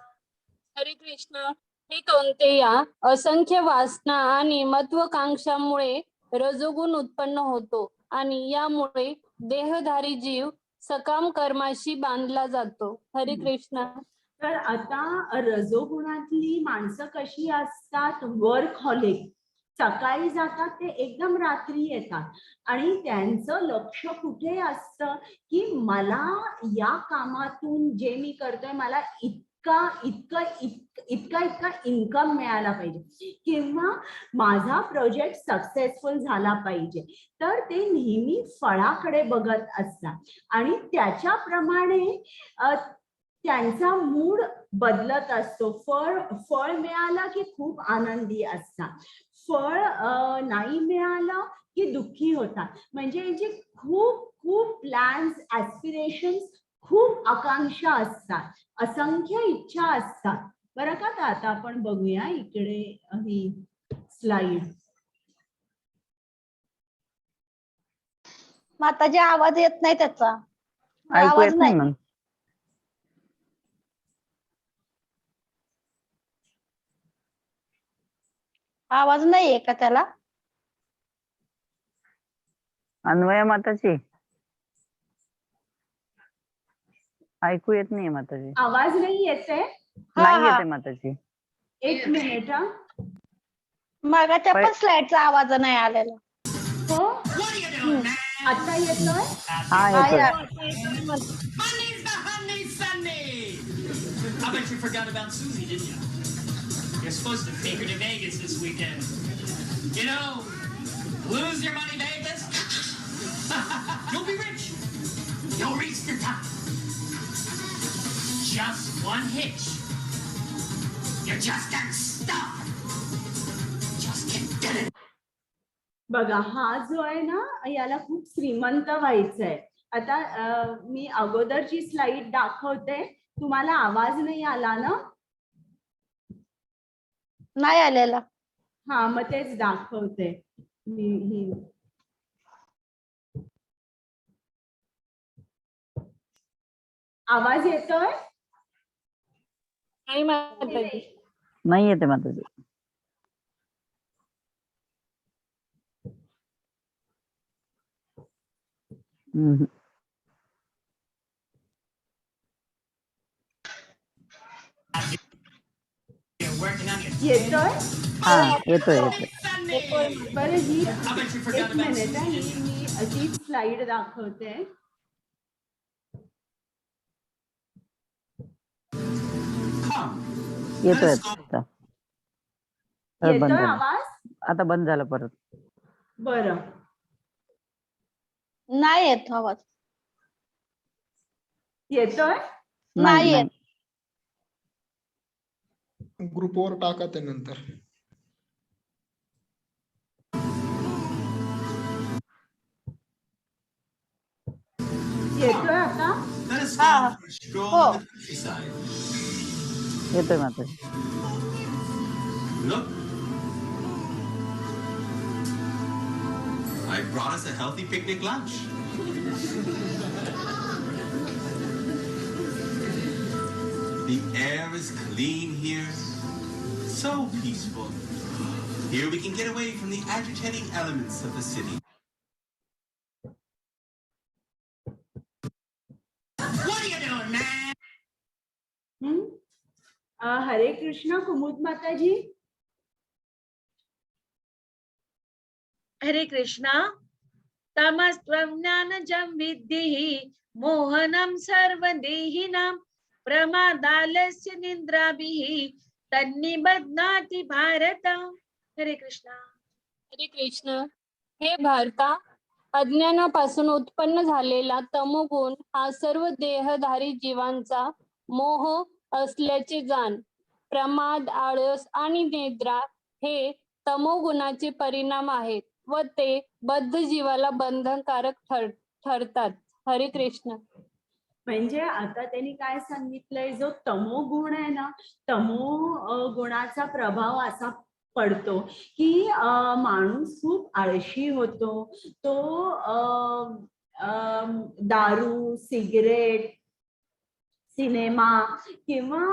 हरे कृष्ण. हे कौंतेया, असंख्य वासना आणि महत्वाकांक्षामुळे रजोगुण उत्पन्न होतो आणि यामुळे देहधारी जीव सकाम कर्माशी बांधला जातो. हरे कृष्ण. तर आता रजोगुणातली माणसं कशी असतात? वर्कहॉलिक. सकाळी जातात ते एकदम रात्री येतात आणि त्यांचं लक्ष कुठे असतं की मला या कामातून जे मी करतोय मला इतका इन्कम मिळाला पाहिजे किंवा माझा प्रोजेक्ट सक्सेसफुल झाला पाहिजे. तर ते नेहमी फळाकडे बघत असतात आणि त्याच्याप्रमाणे त्यांचा मूड बदलत असतो. फळ मिळालं की खूप आनंदी असतात, फळ नाही मिळालं की दुःखी होतात. म्हणजे जे खूप खूप प्लॅन्स, ऍस्पिरेशन्स, खूप आकांक्षा असतात, असंख्य इच्छा असतात. बरं का? तर आता आपण बघूया इकडे ही स्लाइड. माताजी आवाज येत नाही त्याचा. ऐकू आवाज येत नाही नाही. मग. आवाज नाहीये का त्याला? अन्वय माताजी ऐकू येत नाही माताजी. आवाज नाही येते? नाही येते माताजी. एक मिनिट हा. मागाच्या पण स्लाइडचा आवाज नाही आलेला. हो, आता येतोय? हा येतोय. I bet you forgot about Susie, didn't you? You're supposed to take her to Vegas this weekend. You know, lose your money, Vegas. You'll be rich. You'll reach the top. Just one hitch. You just can't stop. Just get it. बघा, हा जो आहे ना याला खूप श्रीमंत व्हायचंय. आता मी अगोदरची स्लाइड दाखवते. तुम्हाला आवाज नाही आला ना? नाही आलेला. हा, मग तेच दाखवते मी. आवाज येतोय? नाही माताजी. नाही येते माताजी. येतोय? हा येतोय येतोय. बरं, ही एक मिनिट ही मी अशी स्लाइड दाखवते. येतोय येतोय आवाज? आता बंद झालं परत. बरं, नाही येत आवाज. येतोय? नाही येत. ग्रुपवर टाका ते नंतर. येतोय आता? हो. येतोय माताजी. Look, I brought us a healthy picnic lunch. The air is clean here, so peaceful. Here we can get away from the agitating elements of the city. What are you doing, man? हरे कृष्णा कुमुद माताजी. हरे कृष्णा. तमस्त्वं ज्ञानजं विद्धि मोहनं सर्वदेहिनां प्रमादालस्य निद्राभिः तन्निबध्नाति भारत. हरे कृष्णा. हरे कृष्ण. हे भारता, अज्ञानापासून उत्पन्न झालेला तमोगुण हा सर्व देहधारी जीवांचा मोह असल्याचे जाण. प्रमाद, आळस आणि निद्रा हे तमोगुणाचे परिणाम आहेत व ते बद्ध जीवाला बंधनकारक ठरतात. हरे कृष्ण. म्हणजे आता त्यांनी काय सांगितलंय, जो तमो गुण आहे ना, तमो गुणाचा प्रभाव असा पडतो की माणूस खूप आळशी होतो. तो दारू, सिगरेट, सिनेमा किंवा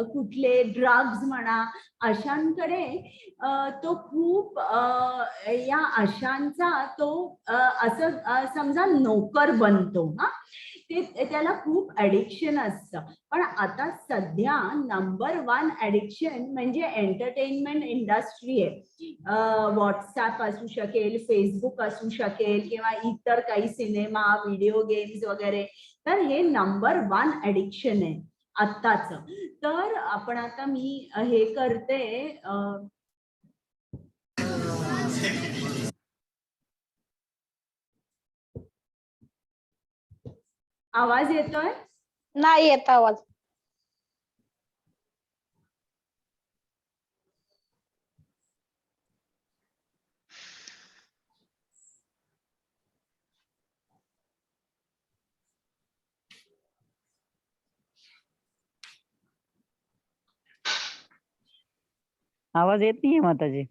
कुठले ड्रग्ज म्हणा, अशांकडे तो खूप या आशांचा तो असं समजा नोकर बनतो. हा, ते त्याला खूप ऍडिक्शन असतं. पण आता सध्या नंबर 1 ऍडिक्शन म्हणजे एंटरटेनमेंट इंडस्ट्री आहे. व्हॉट्सअप असू शकेल, फेसबुक असू शकेल किंवा इतर काही सिनेमा, व्हिडिओ गेम्स वगैरे. तर हे नंबर 1 ऍडिक्शन आहे आत्ताच. तर आपण आता मी हे करते, आवाज येतोय? नाही येत आवाज. आवाज येत नाहीये माताजी.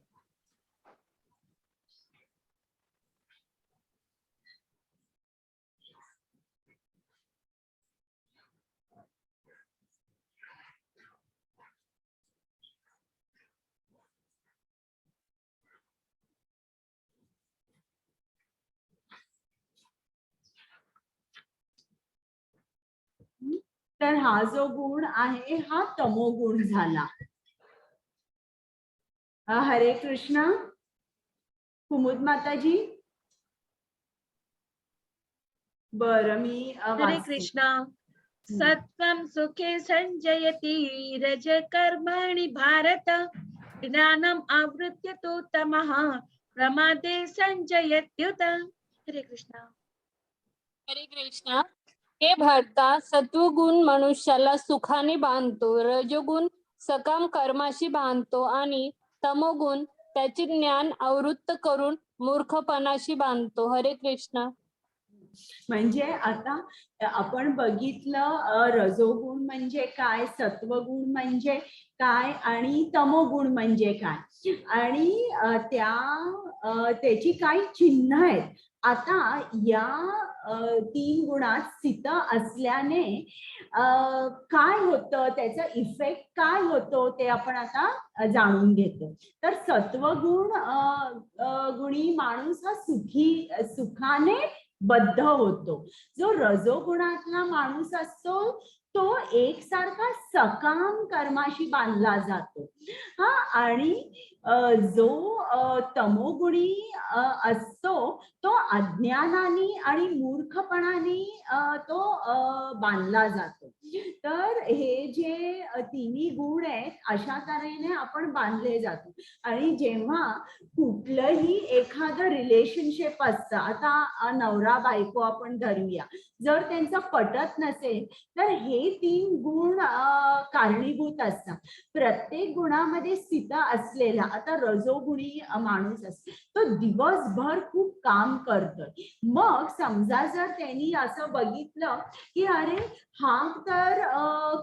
तर हा जो गुण आहे हा तमोगुण झाला. हरे कृष्ण. कुमुद माताजी. बरं, मी हरे वाचते. कृष्णा. सत्वं सुखे संजयति रज कर्मणि भारत ज्ञानम् आवृत्य तु तमः प्रमादे संजयत्युत. हरे कृष्णा. हरे कृष्णा. हे भारता, सत्वगुण मनुष्याला सुखाने बांधतो, रजोगुण सकाम कर्माशी बांधतो आणि तमोगुण त्याचे ज्ञान आवृत्त करून मूर्खपणाशी बांधतो. हरे कृष्णा. म्हणजे आता आपण बघितलं रजोगुण म्हणजे काय, सत्वगुण म्हणजे काय आणि तमोगुण म्हणजे काय, आणि त्याची काही चिन्ह आहेत. आता या 3 गुणात स्थित असल्याने काय होतं, त्याचा इफेक्ट काय होतो ते आपण आता जाणून घेतो. तर सत्वगुण गुणी माणूस हा सुखाने बद्ध होतो. जो रजोगुणातला माणूस असतो तो एकसारखा सकाम कर्माशी बांधला जातो. हा, आणि जो तमोगुणी असतो तो अज्ञानाने आणि मूर्खपणाने तो बांधला जातो. तर हे जे तिन्ही गुण आहेत अशा तऱ्हेने आपण बांधले जातो. आणि जेव्हा कुठलंही एखादं रिलेशनशिप असतं, आता नवरा बायको आपण धरूया, जर त्यांचं पटत नसेल तर हे 3 गुण कारणीभूत असतात. प्रत्येक गुणामध्ये स्थित असलेला, आता रजोगुणी माणूस असतो तो दिवसभर खूप काम करतोय. मग समजा जर त्यांनी असं बघितलं की अरे हा तर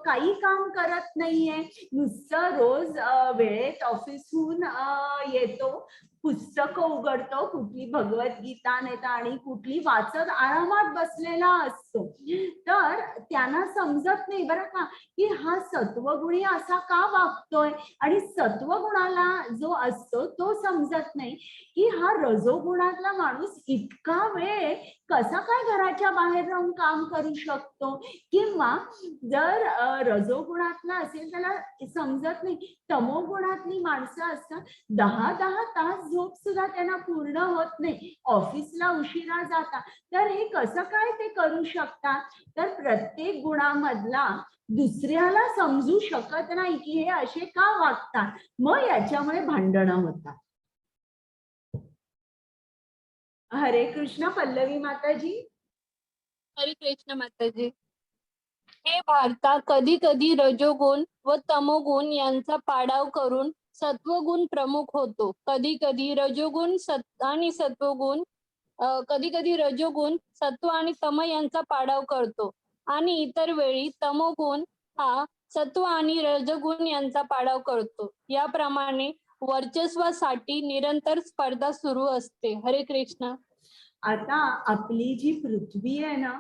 काही काम करत नाहीये, नुसतं रोज वेळेत ऑफिसहून येतो, पुस्तकं उघडतो, कुठली भगवद्गीता नेता आणि कुठली वाचत आरामात बसलेला असतो, तर त्यांना समजत नाही बरं का की हा सत्वगुणी असा का वागतोय, आणि सत्वगुणाला जो असतो तो समजत नाही की हा रजोगुणातला माणूस इतका वेळ कसा काय घराच्या बाहेर राहून काम करू शकतो, किंवा जर रजोगुणातला असेल त्याला समजत नाही. तमोगुणातली माणसं असतात 10-10 तास झोप सुद्धा त्यांना पूर्ण होत नाही, ऑफिसला उशिरा जातात, तर हे कसं काय ते करू शकतात. तर प्रत्येक गुणामधला दुसऱ्याला समजू शकत नाही की हे असे का वागतात, मग याच्यामुळे भांडणं होतात. हरे कृष्ण. पल्लवी माताजी. हरे कृष्ण माताजी. हे भारता, कधी कधी रजोगुण व तमोगुण यांचा पाडाव करून सत्वगुण प्रमुख होतो. कधी कधी रजोगुण आणि सत्वगुण कधी कधी रजोगुण सत्व आणि तम यांचा पाडाव करतो आणि इतर वेळी तमोगुण हा सत्व आणि रजगुण यांचा पाडाव करतो. याप्रमाणे वर्चस्वासाठी निरंतर स्पर्धा सुरू असते. हरे कृष्ण. आता आपली जी पृथ्वी आहे ना,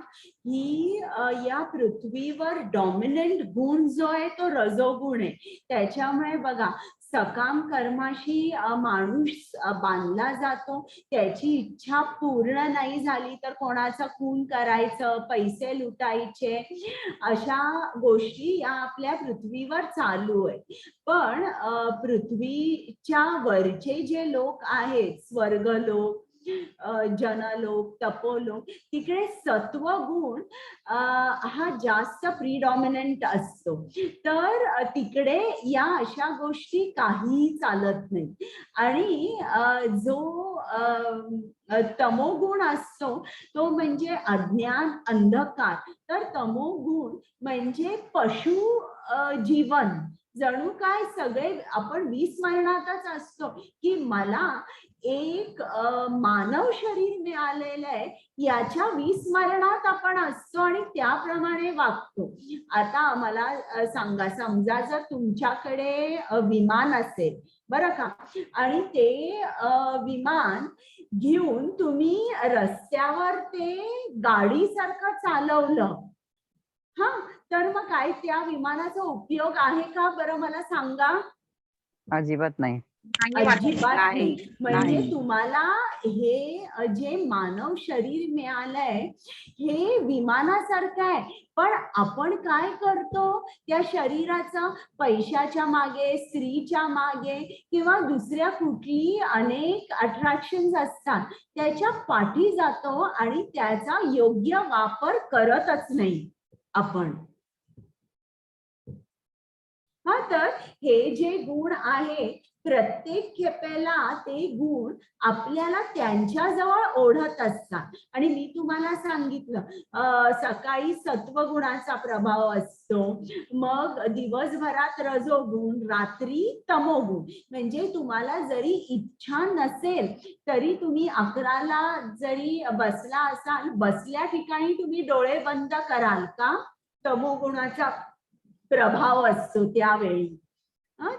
ही या पृथ्वीवर डॉमिनंट गुण जो आहे तो रजोगुण आहे. त्याच्यामुळे बघा, सकाम कर्माशी माणूस बांधला जातो. त्याची इच्छा पूर्ण नाही झाली तर कोणाचं खून करायचं, पैसे लुटायचे, अशा गोष्टी या आपल्या पृथ्वीवर चालू आहे. पण पृथ्वीच्या वरचे जे लोक आहेत, स्वर्गलोक, जनलोक, तपोलोक, तिकडे सत्वगुण हा जास्त प्रिडॉमिनंट असतो. तर तिकडे या अशा गोष्टी काही चालत नाही. आणि जो तमोगुण असतो तो म्हणजे अज्ञान, अंधकार. तर तमोगुण म्हणजे पशु जीवन. जणू काय सगळे आपण विस्मरणातच असतो की मला एक मानव शरीर मिळालेलं आहे, याच्या विस्मरणात आपण असतो आणि त्याप्रमाणे वागतो. आता मला सांगा, समजा जर तुमच्याकडे विमान असेल बरं का, आणि ते विमान घेऊन तुम्ही रस्त्यावर ते गाडीसारखं चालवलं, हा, तर मग काय त्या विमानाचा उपयोग आहे का बरं, मला सांगा. अजिबात नाही. अजिबात नाही. म्हणजे नाही. तुम्हाला हे जे मानव शरीर मिळालंय हे विमानासारखं आहे. पण आपण काय करतो त्या शरीराचा? पैशाच्या मागे, स्त्रीच्या मागे किंवा दुसऱ्या कुठली अनेक अट्रॅक्शन्स असतात त्याच्या पाठी जातो आणि त्याचा योग्य वापर करतच नाही आपण. हा, तर हे जे गुण आहे प्रत्येक खेपेला ते गुण आपल्याला त्यांच्या जवळ ओढत असतात. आणि मी तुम्हाला सांगितलं सकाळी सत्वगुणाचा प्रभाव असतो, मग दिवसभरात रजोगुण, रात्री तमोगुण. म्हणजे तुम्हाला जरी इच्छा नसेल तरी तुम्ही 11ला जरी बसला असाल, बसल्या ठिकाणी तुम्ही डोळे बंद कराल का? तमोगुणाचा प्रभाव असतो त्यावेळी.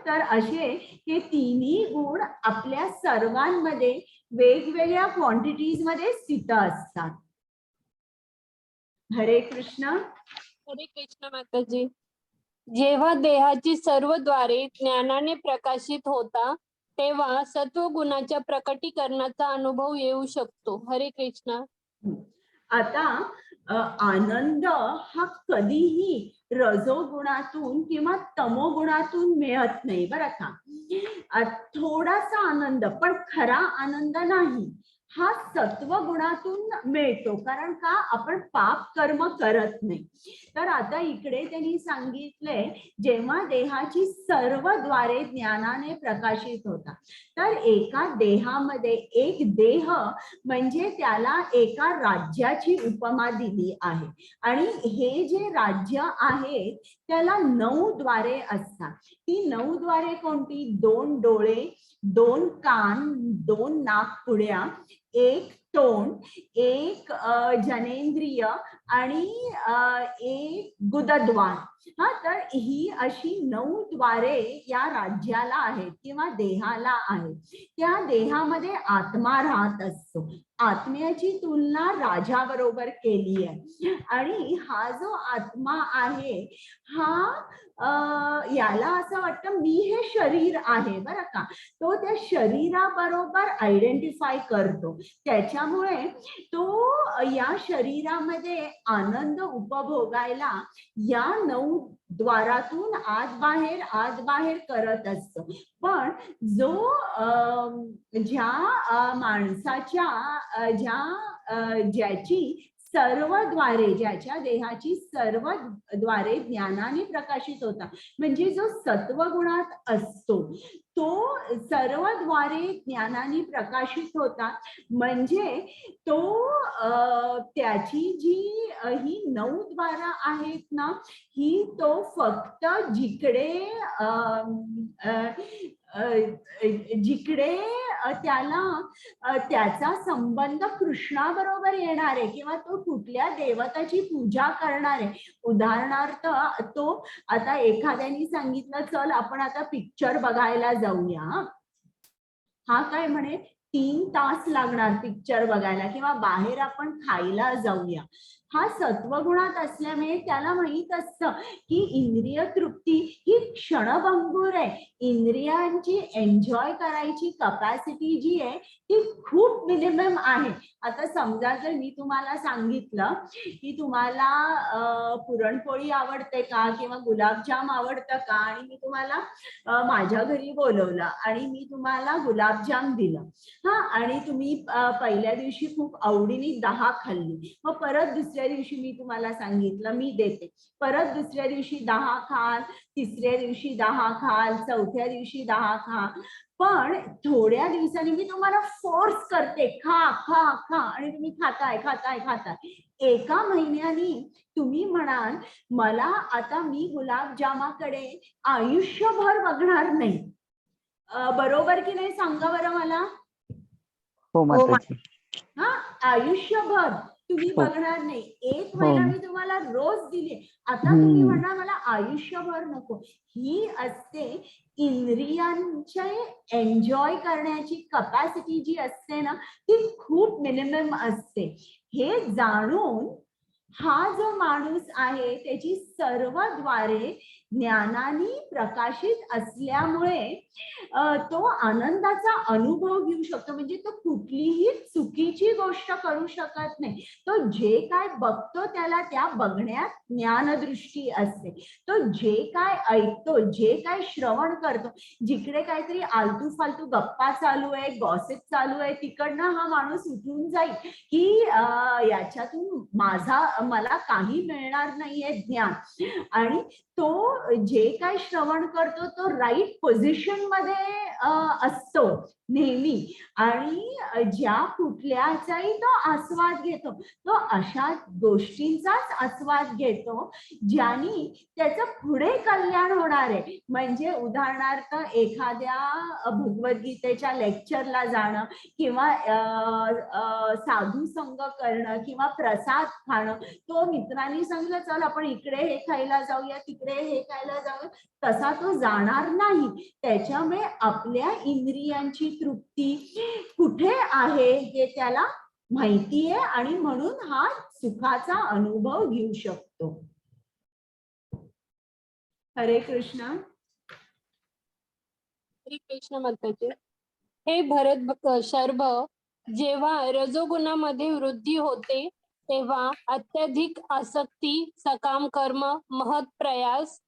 तर असे हे तिन्ही गुण आपल्या सर्वांमध्ये वेगवेगळ्या क्वांटिटीज मध्ये स्थित असतात. हरे कृष्ण. हरे कृष्ण माताजी. जेव्हा देहाची सर्व द्वारे ज्ञानाने प्रकाशित होता तेव्हा सत्वगुणाच्या प्रकटीकरणाचा अनुभव येऊ शकतो. हरे कृष्ण. आता आनंद हा कधीही रजोगुणातून किंवा तमोगुणातून मिळत नाही बरं का. थोडासा आनंद, पण खरा आनंद नाही, हा सत्वगुणातून मिळतो. कारण का? आपण पाप कर्म करत नाही. तर आता इकडे त्यांनी सांगितले जेव्हा देहाची सर्व द्वारे ज्ञानाने प्रकाशित होता. तर एका देहामध्ये एक देह म्हणजे त्याला एका राज्याची उपमा दिली आहे. आणि हे जे राज्य आहे त्याला 9 द्वारे असतात. ती 9 द्वारे कोणती? 2 डोळे, 2 कान, 2 नाकपुड्या, 1 तोंड, 1 जनेंद्रिय आणि 1 गुदद्वार. हा, तर ही अशी 9 द्वारे या राज्याला आहेत किंवा देहाला आहेत. त्या देहामध्ये आत्मा राहत असतो. आत्म्याची तुलना राजाबरोबर केली आहे. आणि हा जो आत्मा आहे हा याला असं वाटतं मी हे शरीर आहे बरं का. तो त्या शरीराबरोबर आयडेंटिफाय करतो. त्याच्यामुळे तो या शरीरामध्ये आनंद उपभोगायला या 9 द्वारातून आत बाहेर करत असतो. पण जो ज्या माणसाच्या ज्याची सर्व द्वारे, ज्याच्या देहाची सर्व द्वारे ज्ञानाने प्रकाशित होता, म्हणजे जो सत्वगुणात असतो तो सर्व द्वारे ज्ञानाने प्रकाशित होता. म्हणजे तो त्याची जी ही 9 द्वारा आहेत ना, ही तो फक्त जिकडे जिकडे त्याला त्याचा संबंध कृष्णाबरोबर येणार आहे किंवा तो कुठल्या देवताची पूजा करणार आहे. उदाहरणार्थ तो आता एखाद्याने सांगितलं चल आपण आता पिक्चर बघायला जाऊया, हा काय म्हणे 3 तास लागणार पिक्चर बघायला, किंवा बाहेर आपण खायला जाऊया. हा सत्वगुणात असल्यामुळे त्याला माहित असतं की इंद्रिय तृप्ती ही क्षणभंगूर आहे. इंद्रियांची एन्जॉय करायची कपॅसिटी जी आहे ती खूप मिनिमम आहे. आता समजा जर मी तुम्हाला सांगितलं की तुम्हाला पुरणपोळी आवडते का किंवा गुलाबजाम आवडतं का, आणि मी तुम्हाला माझ्या घरी बोलवलं आणि मी तुम्हाला गुलाबजाम दिलं, हा, आणि तुम्ही पहिल्या दिवशी खूप आवडीने 10 खाल्ली, मग परत दुसऱ्या दिवशी मी तुम्हाला सांगितलं मी देते, परत दुसऱ्या दिवशी 10 खाल, तिसऱ्या दिवशी 10 खाल, चौथ्या दिवशी 10 खा. पण थोड्या दिवसांनी मी तुम्हाला फोर्स करते खा खा खा, आणि तुम्ही खाताय खाताय खाताय. एका महिन्यानी तुम्ही म्हणाल मला आता मी गुलाबजामाकडे आयुष्यभर बघणार नाही. बरोबर की नाही सांगा बरं मला. हो माताजी. हा, आयुष्यभर तुम्ही बघणार नाही. एक महिना मी तुम्हाला रोज दिली, आता तुम्ही म्हणा मला आयुष्यभर नको. ही असते इंद्रियांचे एन्जॉय करण्याची कपॅसिटी जी असते ना ती खूप मिनिमम असते. हे जाणून हा जो माणूस आहे त्याची सर्व द्वारे ज्ञानाने प्रकाशित असल्यामुळे तो आनंदाचा अनुभव घेऊ शकतो. म्हणजे तो कुठलीही चुकीची गोष्ट करू शकत नाही. तो जे काय बघतो त्याला त्या बघण्यात ज्ञानदृष्टी असते. तो जे काय ऐकतो, जे काय श्रवण करतो, जिकडे काहीतरी आलतू फालतू गप्पा चालू आहे, गॉसिप चालू आहे, तिकडनं हा माणूस उठून जाईल की याच्यातून मला काही मिळणार नाहीये ज्ञान, आणि तो जे काय श्रवण करतो तो राईट पोझिशन मध्ये असतो नेहमी, आणि ज्या कुठल्याचाही तो आस्वाद घेतो तो अशा गोष्टींचाच आस्वाद घेतो ज्यानी त्याचं पुढे कल्याण होणार आहे. म्हणजे उदाहरणार्थ एखाद्या भगवद्गीतेच्या लेक्चरला जाणं किंवा साधू संग करणं किंवा प्रसाद खाणं, तो मित्रांनी सांगितलं चल आपण इकडे हे खायला जाऊया तिकडे हे खायला जाऊया, तसा तो जाणार नाही. त्याच्यामुळे आपल्या इंद्रियांची तृप्ती कुठे आहे हे त्याला माहिती आहे आणि म्हणून हा सुखाचा अनुभव घेऊ शकतो. हरे कृष्ण. हरे कृष्ण माताजी. हे भरत शर्भ, जेव्हा रजोगुणामध्ये वृद्धी होते तेव्हा अत्यधिक आसक्ती, सकाम कर्म, महत् प्रयास,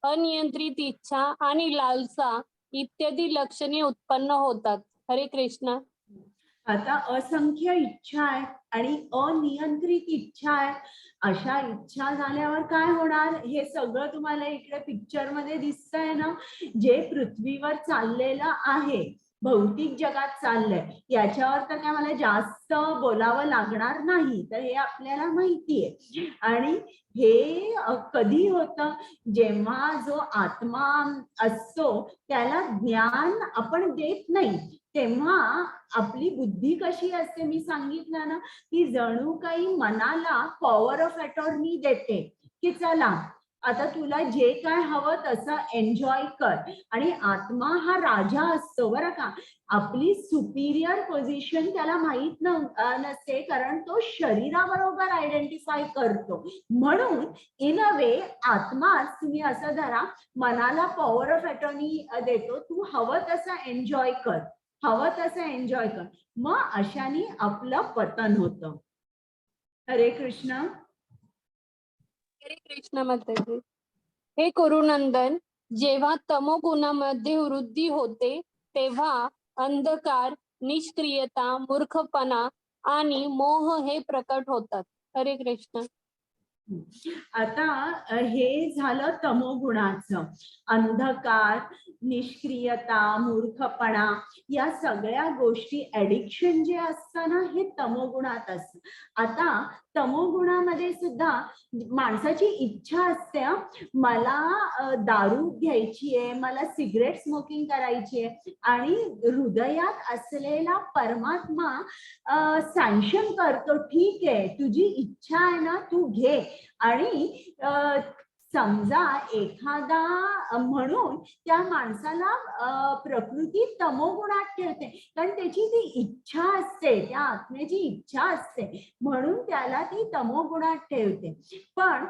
अनियंत्रित इच्छा आणि लालसा इत्यादी लक्षणे उत्पन्न होतात. हरे कृष्ण. आता असंख्य इच्छा आहे आणि अनियंत्रित इच्छा आहे. अशा इच्छा झाल्यावर काय होणार हे सगळं तुम्हाला इकडे पिक्चर मध्ये दिसतंय ना. जे पृथ्वीवर चाललेलं आहे, भौतिक जगात चाललंय, याच्यावर तर काय मला जास्त बोलावं लागणार नाही, तर हे आपल्याला माहिती आहे. आणि हे कधी होतं जेव्हा जो आत्मा असतो त्याला ज्ञान आपण देत नाही, तेव्हा आपली बुद्धी कशी असते मी सांगितलं ना, की जणू काही मनाला पॉवर ऑफ अटॉर्नी देते की चला आता तुला जे काय हवं तसं एन्जॉय कर. आणि आत्मा हा राजा असतो बरं का. आपली सुपिरियर पोझिशन त्याला माहित नसते कारण तो शरीराबरोबर आयडेंटिफाय करतो. म्हणून इन अ वे आत्माच तुम्ही असं धरा मनाला पॉवर ऑफ अटॉर्नी देतो, तू हवं तसं एन्जॉय कर, हवं तसं एन्जॉय कर. मग अशाने आपलं पतन होतं. हरे कृष्ण. हरे कृष्ण माताजी. हे कुरुनंदन, जेव्हा तमोगुणामध्ये वृद्धी होते तेव्हा अंधकार, निष्क्रियता, मूर्खपणा आणि मोह हे प्रकट होतात. हरे कृष्ण. आता हे झालं तमोगुणाचं. अंधकार, निष्क्रियता, मूर्खपणा या सगळ्या गोष्टी, ऍडिक्शन जे असतं ना, हे तमोगुणात असतं. आता तमोगुणामध्ये सुद्धा माणसाची इच्छा असते, मला दारू घ्यायची आहे, मला सिगरेट स्मोकिंग करायची आहे, आणि हृदयात असलेला परमात्मा सँक्शन करतो, ठीक आहे तुझी इच्छा आहे ना, तू घे. आणि समजा एखादा म्हणून त्या माणसाला प्रकृती तमोगुणात ठेवते, कारण त्याची ती इच्छा असते, त्या आत्म्याची इच्छा असते, म्हणून त्याला ती तमोगुणात ठेवते. पण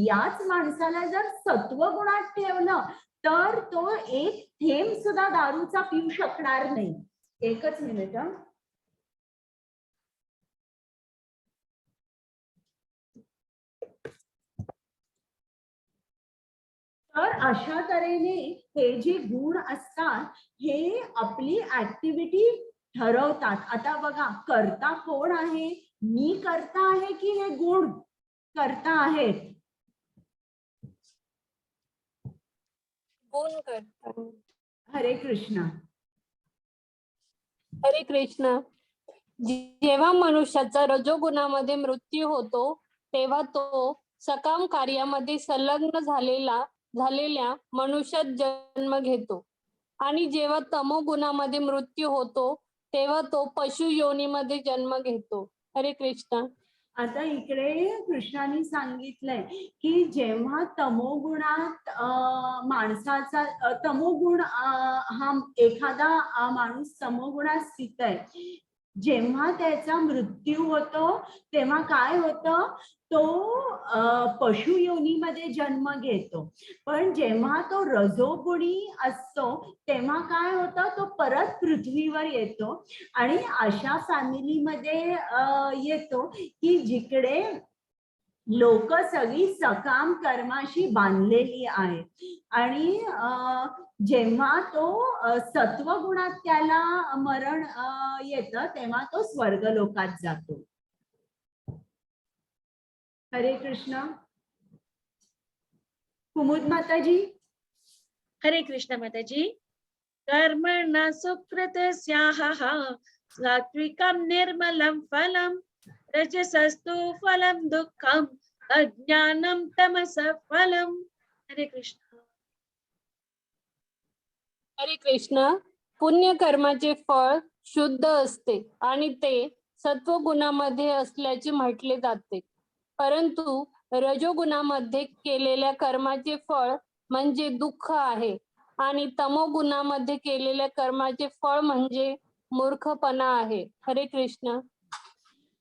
याच माणसाला जर सत्वगुणात ठेवलं तर तो एक थेंब सुद्धा दारूचा पिऊ शकणार नाही. एकच मिनिट. तर अशा तऱ्हेने हे जे गुण असतात हे आपली ऍक्टिव्हिटी ठरवतात. आता बघा, कर्ता कोण आहे? मी कर्ता आहे की हे गुण कर्ता आहेत? गुण करता. हरे कृष्ण. हरे कृष्ण. जेव्हा मनुष्याचा रजोगुणामध्ये मृत्यू होतो तेव्हा तो सकाम कार्यामध्ये संलग्न झालेल्या मनुष्यात जन्म घेतो, आणि जेव्हा तमोगुणामध्ये मृत्यू होतो तेव्हा तो पशु योनीमध्ये जन्म घेतो. हरे कृष्ण. आता इकडे कृष्णाने सांगितलंय की जेव्हा तमोगुणात माणसाचा तमोगुण हा एखादा माणूस तमोगुणात स्थित आहे, जेव्हा त्याचा मृत्यू होतो तेव्हा काय होतं? तो पशु योनीमध्ये जन्म घेतो. पण जेव्हा तो रजोगुणी असतो तेव्हा काय होतं? तो परत पृथ्वीवर येतो, आणि अशा फॅमिलीमध्ये येतो की जिकडे लोक सगळी सकाम कर्माशी बांधलेली आहेत. आणि जेव्हा तो सत्वगुणात त्याला मरण येतं तेव्हा तो स्वर्गलोकात जातो. हरे कृष्ण. कुमुद माताजी. हरे कृष्ण माताजी. कर्मणा सुकृतस्याः सात्विकं निर्मलं फलं रजसस्तु फलं दुःखं अज्ञानं तमसः फलं. हरे कृष्ण. हरे कृष्ण. पुण्य कर्माचे फळ शुद्ध असते आणि ते सत्वगुणामध्ये असल्याचे म्हटले जाते, परंतु रजोगुणामध्ये केलेल्या कर्माचे फळ म्हणजे दुःख आहे, आणि तमोगुणामध्ये केलेल्या कर्माचे फळ म्हणजे मूर्खपणा आहे. हरे कृष्ण.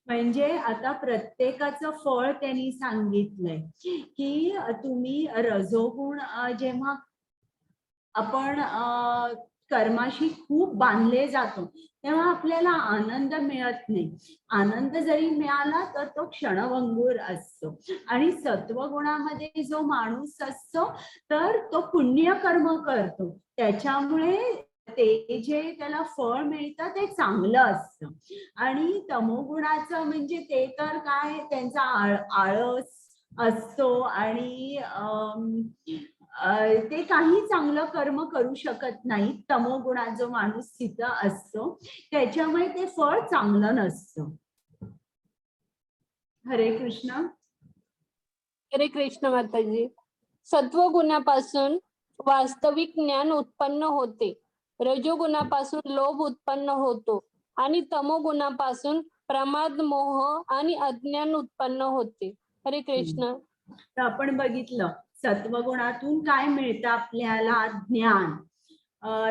म्हणजे आता प्रत्येकाचं फळ त्यांनी सांगितलंय की तुम्ही रजोगुण जेव्हा आपण कर्माशी खूप बांधले जातो तेव्हा आपल्याला आनंद मिळत नाही. आनंद जरी मिळाला तर तो क्षणभंगूर असतो. आणि सत्वगुणामध्ये जो माणूस असतो तर तो पुण्यकर्म करतो, त्याच्यामुळे ते जे त्याला फळ मिळतं ते चांगलं असतं. आणि तमोगुणाचं म्हणजे ते तर काय, त्यांचा आळस असतो आणि ते काही चांगलं कर्म करू शकत नाही. तमोगुणात जो माणूस स्थित असतो त्याच्यामुळे ते फळ चांगलं नसतं. हरे कृष्ण. हरे कृष्ण माताजी. सत्वगुणापासून वास्तविक ज्ञान उत्पन्न होते, रजोगुणापासून लोभ उत्पन्न होतो, आणि तमोगुणापासून प्रमाद, मोह आणि अज्ञान उत्पन्न होते. हरे कृष्ण. तर आपण बघितलं सत्वगुणातून काय मिळतं आपल्याला? ज्ञान.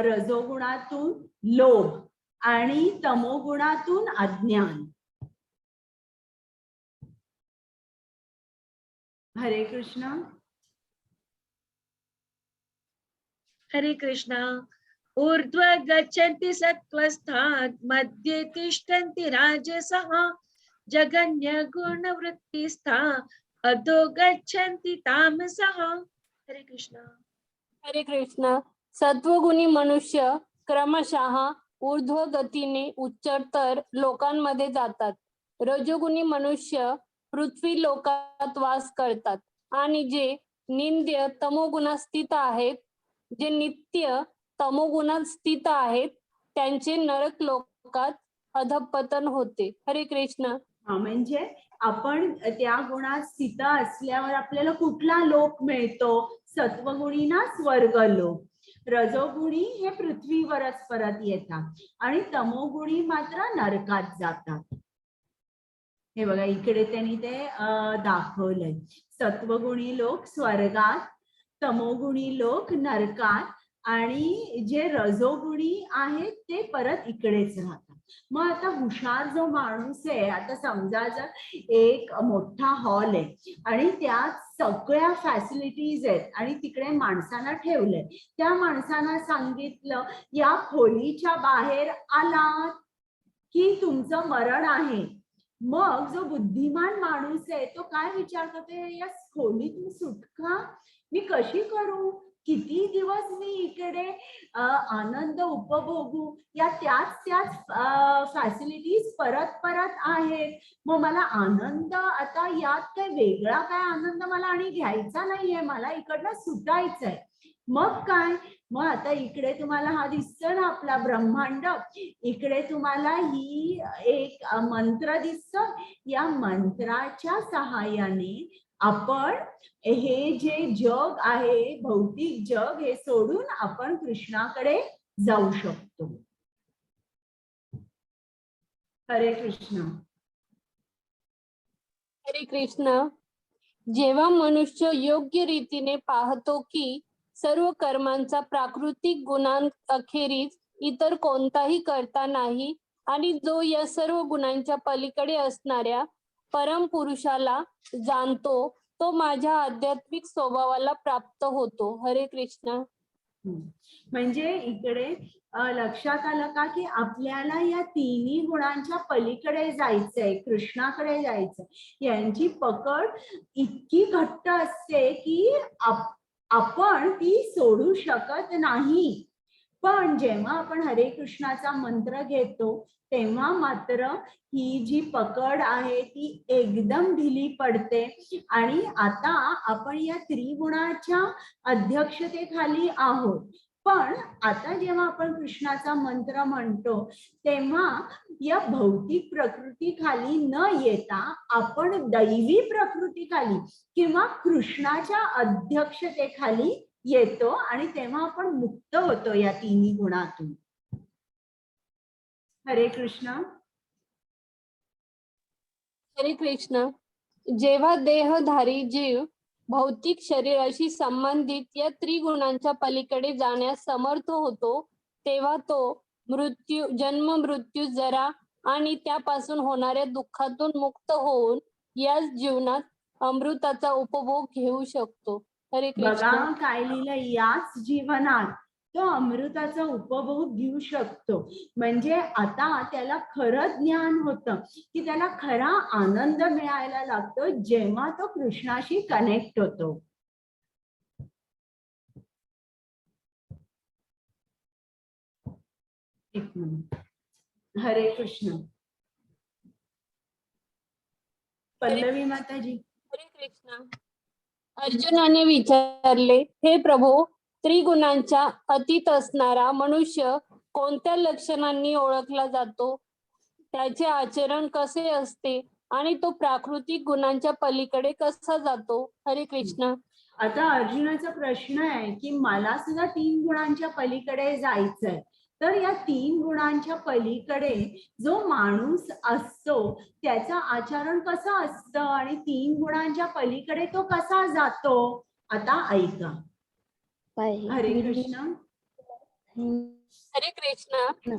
रजोगुणातून लोभ आणि तमोगुणातून अज्ञान. हरे कृष्ण. हरे कृष्ण. ऊर्ध्व गच्छन्ति सत्त्वस्थात् मध्ये तिष्ठन्ति राजसः जगन्य गुणवृत्तिस्था अधो गच्छन्ति तामसः. हरे कृष्ण. हरे कृष्ण. सत्वगुणी मनुष्य क्रमशः ऊर्ध्व गतीने उच्चतर लोकांमध्ये जातात. रजोगुणी मनुष्य पृथ्वी लोकात वास करतात आणि जे निंद्य तमोगुणात स्थित आहेत, जे नित्य तमोगुणात स्थित आहेत, त्यांचे नरक लोकात अधपतन होते. हरे कृष्ण. म्हणजे आपण त्या गुणात स्थित असल्यावर आपल्याला कुठला लोक मिळतो? सत्वगुणी ना स्वर्ग लोक, रजोगुणी हे पृथ्वीवरच परत येतात आणि तमोगुणी मात्र नरकात जातात. हे बघा इकडे त्यांनी ते दाखवलंय. सत्वगुणी लोक स्वर्गात, तमोगुणी लोक नरकात आणि जे रजोगुणी आहेत ते परत इकडेच राहतात. मग आता हुशार जो माणूस आहे, आता समजा जर एक मोठा हॉल आहे आणि त्यात सगळ्या फॅसिलिटीज आहेत आणि तिकडे माणसांना ठेवलंय, त्या माणसांना सांगितलं या खोलीच्या बाहेर आलात की तुमचं मरण आहे. मग जो बुद्धिमान माणूस आहे तो काय विचार करतो, या खोलीतून सुटका मी कशी करू? किती दिवस मी इकडे आनंद उपभोगू? या त्याच फॅसिलिटीज परत आहेत. मग मला आनंद आता यात काय वेगळा काय आनंद मला आणि घ्यायचा नाहीये, मला इकडनं सुटायचंय. मग काय? मग आता इकडे तुम्हाला हा दिसतो ना आपला ब्रह्मांड, इकडे तुम्हाला ही एक मंत्र दिसतो. या मंत्राच्या सहाय्याने आपण हे जे जग आहे, भौतिक जग, हे सोडून आपण कृष्णाकडे जाऊ शकतो. हरे कृष्ण. हरे कृष्ण. जेव्हा मनुष्य योग्य रीतीने पाहतो की सर्व कर्मांचा प्राकृतिक गुणांअखेरीज इतर कोणताही करता नाही आणि जो या सर्व गुणांच्या पलीकडे असणाऱ्या परम पुरुषाला जाणतो, तो माझ्या आध्यात्मिक स्वभावाला प्राप्त होतो. हरे कृष्ण. म्हणजे इकडे लक्षात आलं का की आपल्याला या तिन्ही गुणांच्या पलीकडे जायचंय, कृष्णाकडे जायचंय. यांची पकड इतकी घट्ट असते की आपण ती सोडू शकत नाही. पण जेव्हा आपण हरे कृष्णाचा मंत्र घेतो तेव्हा मात्र ही जी पकड आहे ती एकदम ढिली पडते आणि आता आपण या त्रिगुणाच्या अध्यक्षतेखाली आहोत. पण आता जेव्हा आपण कृष्णाचा मंत्र म्हणतो तेव्हा या भौतिक प्रकृतीखाली न येता आपण दैवी प्रकृतीखाली किंवा कृष्णाच्या अध्यक्षतेखाली येतो आणि तेव्हा आपण मुक्त होतो या तिन्ही गुणातून. हरे कृष्ण. हरे कृष्ण. जेव्हा देहधारी जीव भौतिक शरीराशी संबंधित या त्रिगुणांच्या पलीकडे जाण्यास समर्थ होतो, तेव्हा तो जन्म मृत्यू जरा आणि त्यापासून होणाऱ्या दुःखातून मुक्त होऊन या जीवनात अमृताचा उपभोग घेऊ शकतो. हरे कृष्ण. बघा काय लिहिलं, याच जीवनात तो अमृताचा उपभोग घेऊ शकतो. म्हणजे आता त्याला खरं ज्ञान होतं की त्याला खरा आनंद मिळायला लागतो जेव्हा तो कृष्णाशी कनेक्ट होतो. एक मिनिट. हरे कृष्ण. पल्लवी माताजी. हरे कृष्ण. अर्जुनाने विचारले, हे प्रभो, त्रिगुणांच्या अतीत असणारा मनुष्य कोणत्या लक्षणांनी ओळखला जातो? त्याचे आचरण कसे असते आणि तो प्राकृतिक गुणांच्या पलीकडे कसा जातो? हरे कृष्ण. आता अर्जुनाचा प्रश्न आहे की मला सुद्धा 3 गुणांच्या पलीकडे जायचंय, तर या 3 गुणांच्या पलीकडे जो माणूस असतो त्याचं आचरण कसं असतं आणि 3 गुणांच्या पलीकडे तो कसा जातो? आता ऐका. हरे कृष्ण. हरे कृष्ण.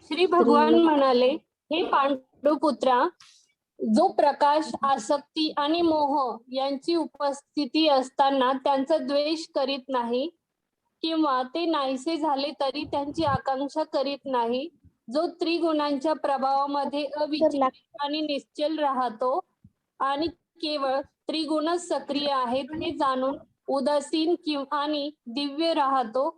श्री भगवान म्हणाले, हे पांडुपुत्रा, जो प्रकाश, आसक्ती आणि मोह यांची उपस्थिती असताना त्यांचा द्वेष करीत नाही किंवा ते नाहीसे झाले तरी त्यांची आकांक्षा करीत नाही, जो त्रिगुणांच्या प्रभावामध्ये अविचलित आणि निश्चल राहतो आणि केवळ त्रिगुणच सक्रिय आहेत हे जाणून उदासीन आणि दिव्य राहतो,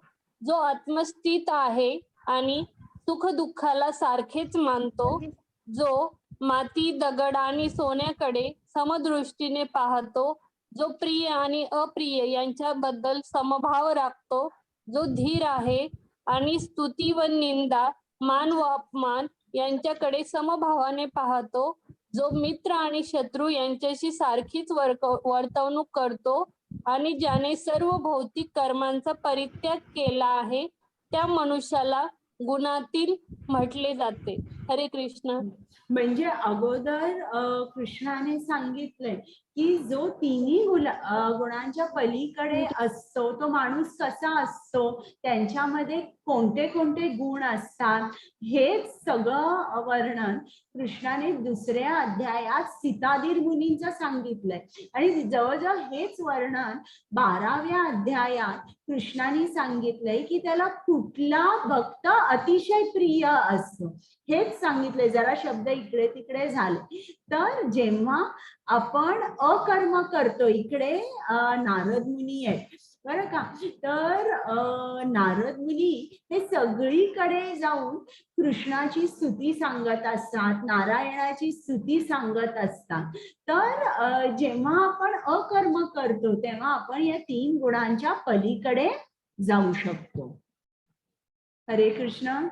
जो आत्मस्थित आहे आणि सुख दुःखाला सारखेच मानतो, जो माती, दगड आणि सोन्याकडे समदृष्टीने पाहतो, जो प्रिय आणि अप्रिय यांच्याबद्दल समभाव राखतो, जो धीर आहे आणि स्तुती व निंदा, मान व अपमान यांच्याकडे समभावाने पाहतो, जो मित्र आणि शत्रू यांच्याशी सारखीच वर्तवणूक करतो आणि ज्याने सर्व भौतिक कर्मांचा परित्याग केला आहे, त्या मनुष्याला गुणातील म्हटले जाते. हरे कृष्ण. म्हणजे अगोदर कृष्णाने सांगितलंय की जो तिन्ही गुणांच्या पलीकडे असतो तो माणूस कसा असतो, त्यांच्यामध्ये कोणते कोणते गुण असतात, हेच सगळं वर्णन कृष्णाने दुसऱ्या अध्यायात सीताधीर मुनींचं सांगितलंय. आणि जवळजवळ हेच वर्णन 12व्या अध्यायात कृष्णाने सांगितलंय की त्याला कुठला भक्त अतिशय प्रिय असतो, हेच सांगितलंय. जरा शब्द इकडे तिकडे झाले. तर जेव्हा आपण अकर्म करतो, इकडे नारद मुनी आहेत बरं का, तर नारद मुनी हे सगळीकडे जाऊन कृष्णाची स्तुती सांगत असतात, नारायणाची स्तुती सांगत असतात. तर जेव्हा आपण अकर्म करतो तेव्हा आपण या 3 गुणांच्या पलीकडे जाऊ शकतो. हरे कृष्ण.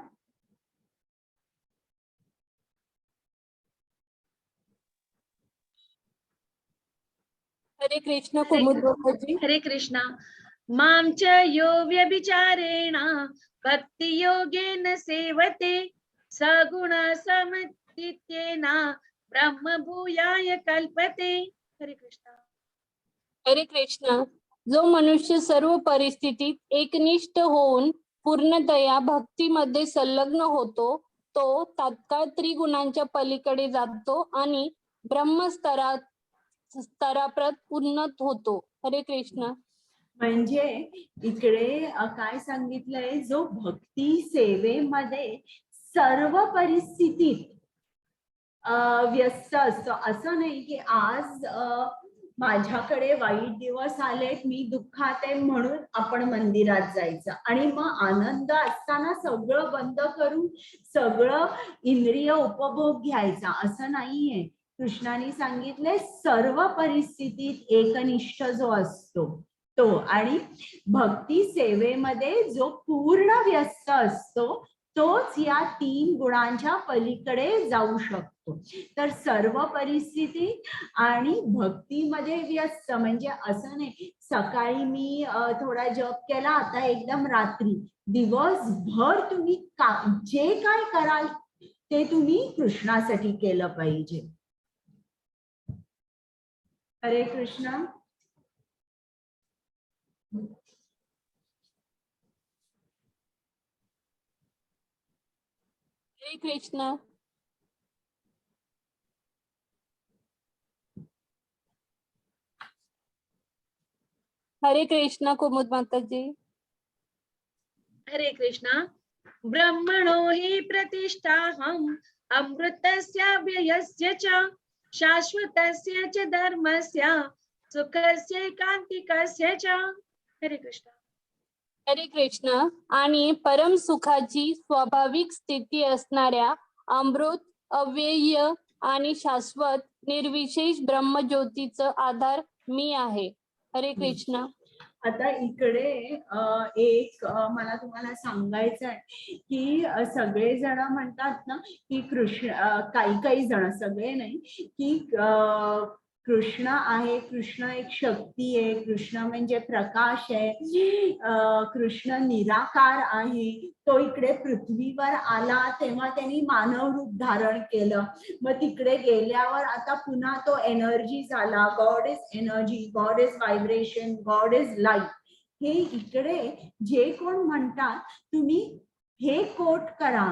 हरे कृष्ण. कुमुद माताजी. हरे कृष्णा. मां च यो व्यभिचारेण भक्ति योगेन सेवते सगुण समतीत्येन ब्रह्म भूयाय कल्पते. हरे कृष्णा. हरे कृष्ण. जो मनुष्य सर्व परिस्थितीत एकनिष्ठ होऊन पूर्णतया भक्तीमध्ये संलग्न होतो, तो तात्काळ त्रिगुणांच्या पलीकडे जातो आणि स्तराप्रत उन्नत होतो. हरे कृष्ण. म्हणजे इकडे काय सांगितलंय, जो भक्ती सेवेमध्ये सर्व परिस्थितीत व्यस्त असतो. असं नाही की आज माझ्याकडे वाईट दिवस आलेत, मी दुःखात आहे म्हणून आपण मंदिरात जायचं आणि मग आनंद असताना सगळं बंद करून सगळं इंद्रिय उपभोग घ्यायचा, असं नाहीये. कृष्णाने सांगितले सर्व परिस्थितीत एकनिष्ठ जो असतो तो, आणि भक्ती सेवेमध्ये जो पूर्ण व्यस्त असतो तोच या 3 गुणांच्या पलीकडे जाऊ शकतो. तर सर्व परिस्थिती आणि भक्तीमध्ये व्यस्त म्हणजे असं नाही सकाळी मी थोडा जप केला, आता एकदम रात्री, दिवसभर तुम्ही जे काय कराल ते तुम्ही कृष्णासाठी केलं पाहिजे. हरे कृष्ण. हरे कृष्ण. हरे कृष्ण. कुमुद माताजी. हरे कृष्णा. ब्रह्मणो हि प्रतिष्ठाहम् अमृतस्याव्ययस्य च शाश्वतस्य च धर्मस्य सुखस्य कान्तिकस्य च. हरे कृष्णा. हरे कृष्ण. आणि परम सुखाची स्वाभाविक स्थिती असणाऱ्या अमृत, अव्यय आणि शाश्वत निर्विशेष ब्रह्मज्योतीचा आधार मी आहे. हरे कृष्ण. आता इकडे एक मला तुम्हाला सांगायचं आहे की सगळेजण म्हणतात ना की कृष्ण, काही जण, सगळे नाही, की कृष्ण आहे, कृष्ण एक शक्ती आहे, कृष्ण म्हणजे प्रकाश आहे, कृष्ण निराकार आहे, तो इकडे पृथ्वीवर आला तेव्हा त्यांनी मानव रूप धारण केलं, मग तिकडे गेल्यावर आता पुन्हा तो एनर्जी झाला, God is energy, God is vibration, God is light. हे इकडे जे कोण म्हणतात तुम्ही हे कोट करा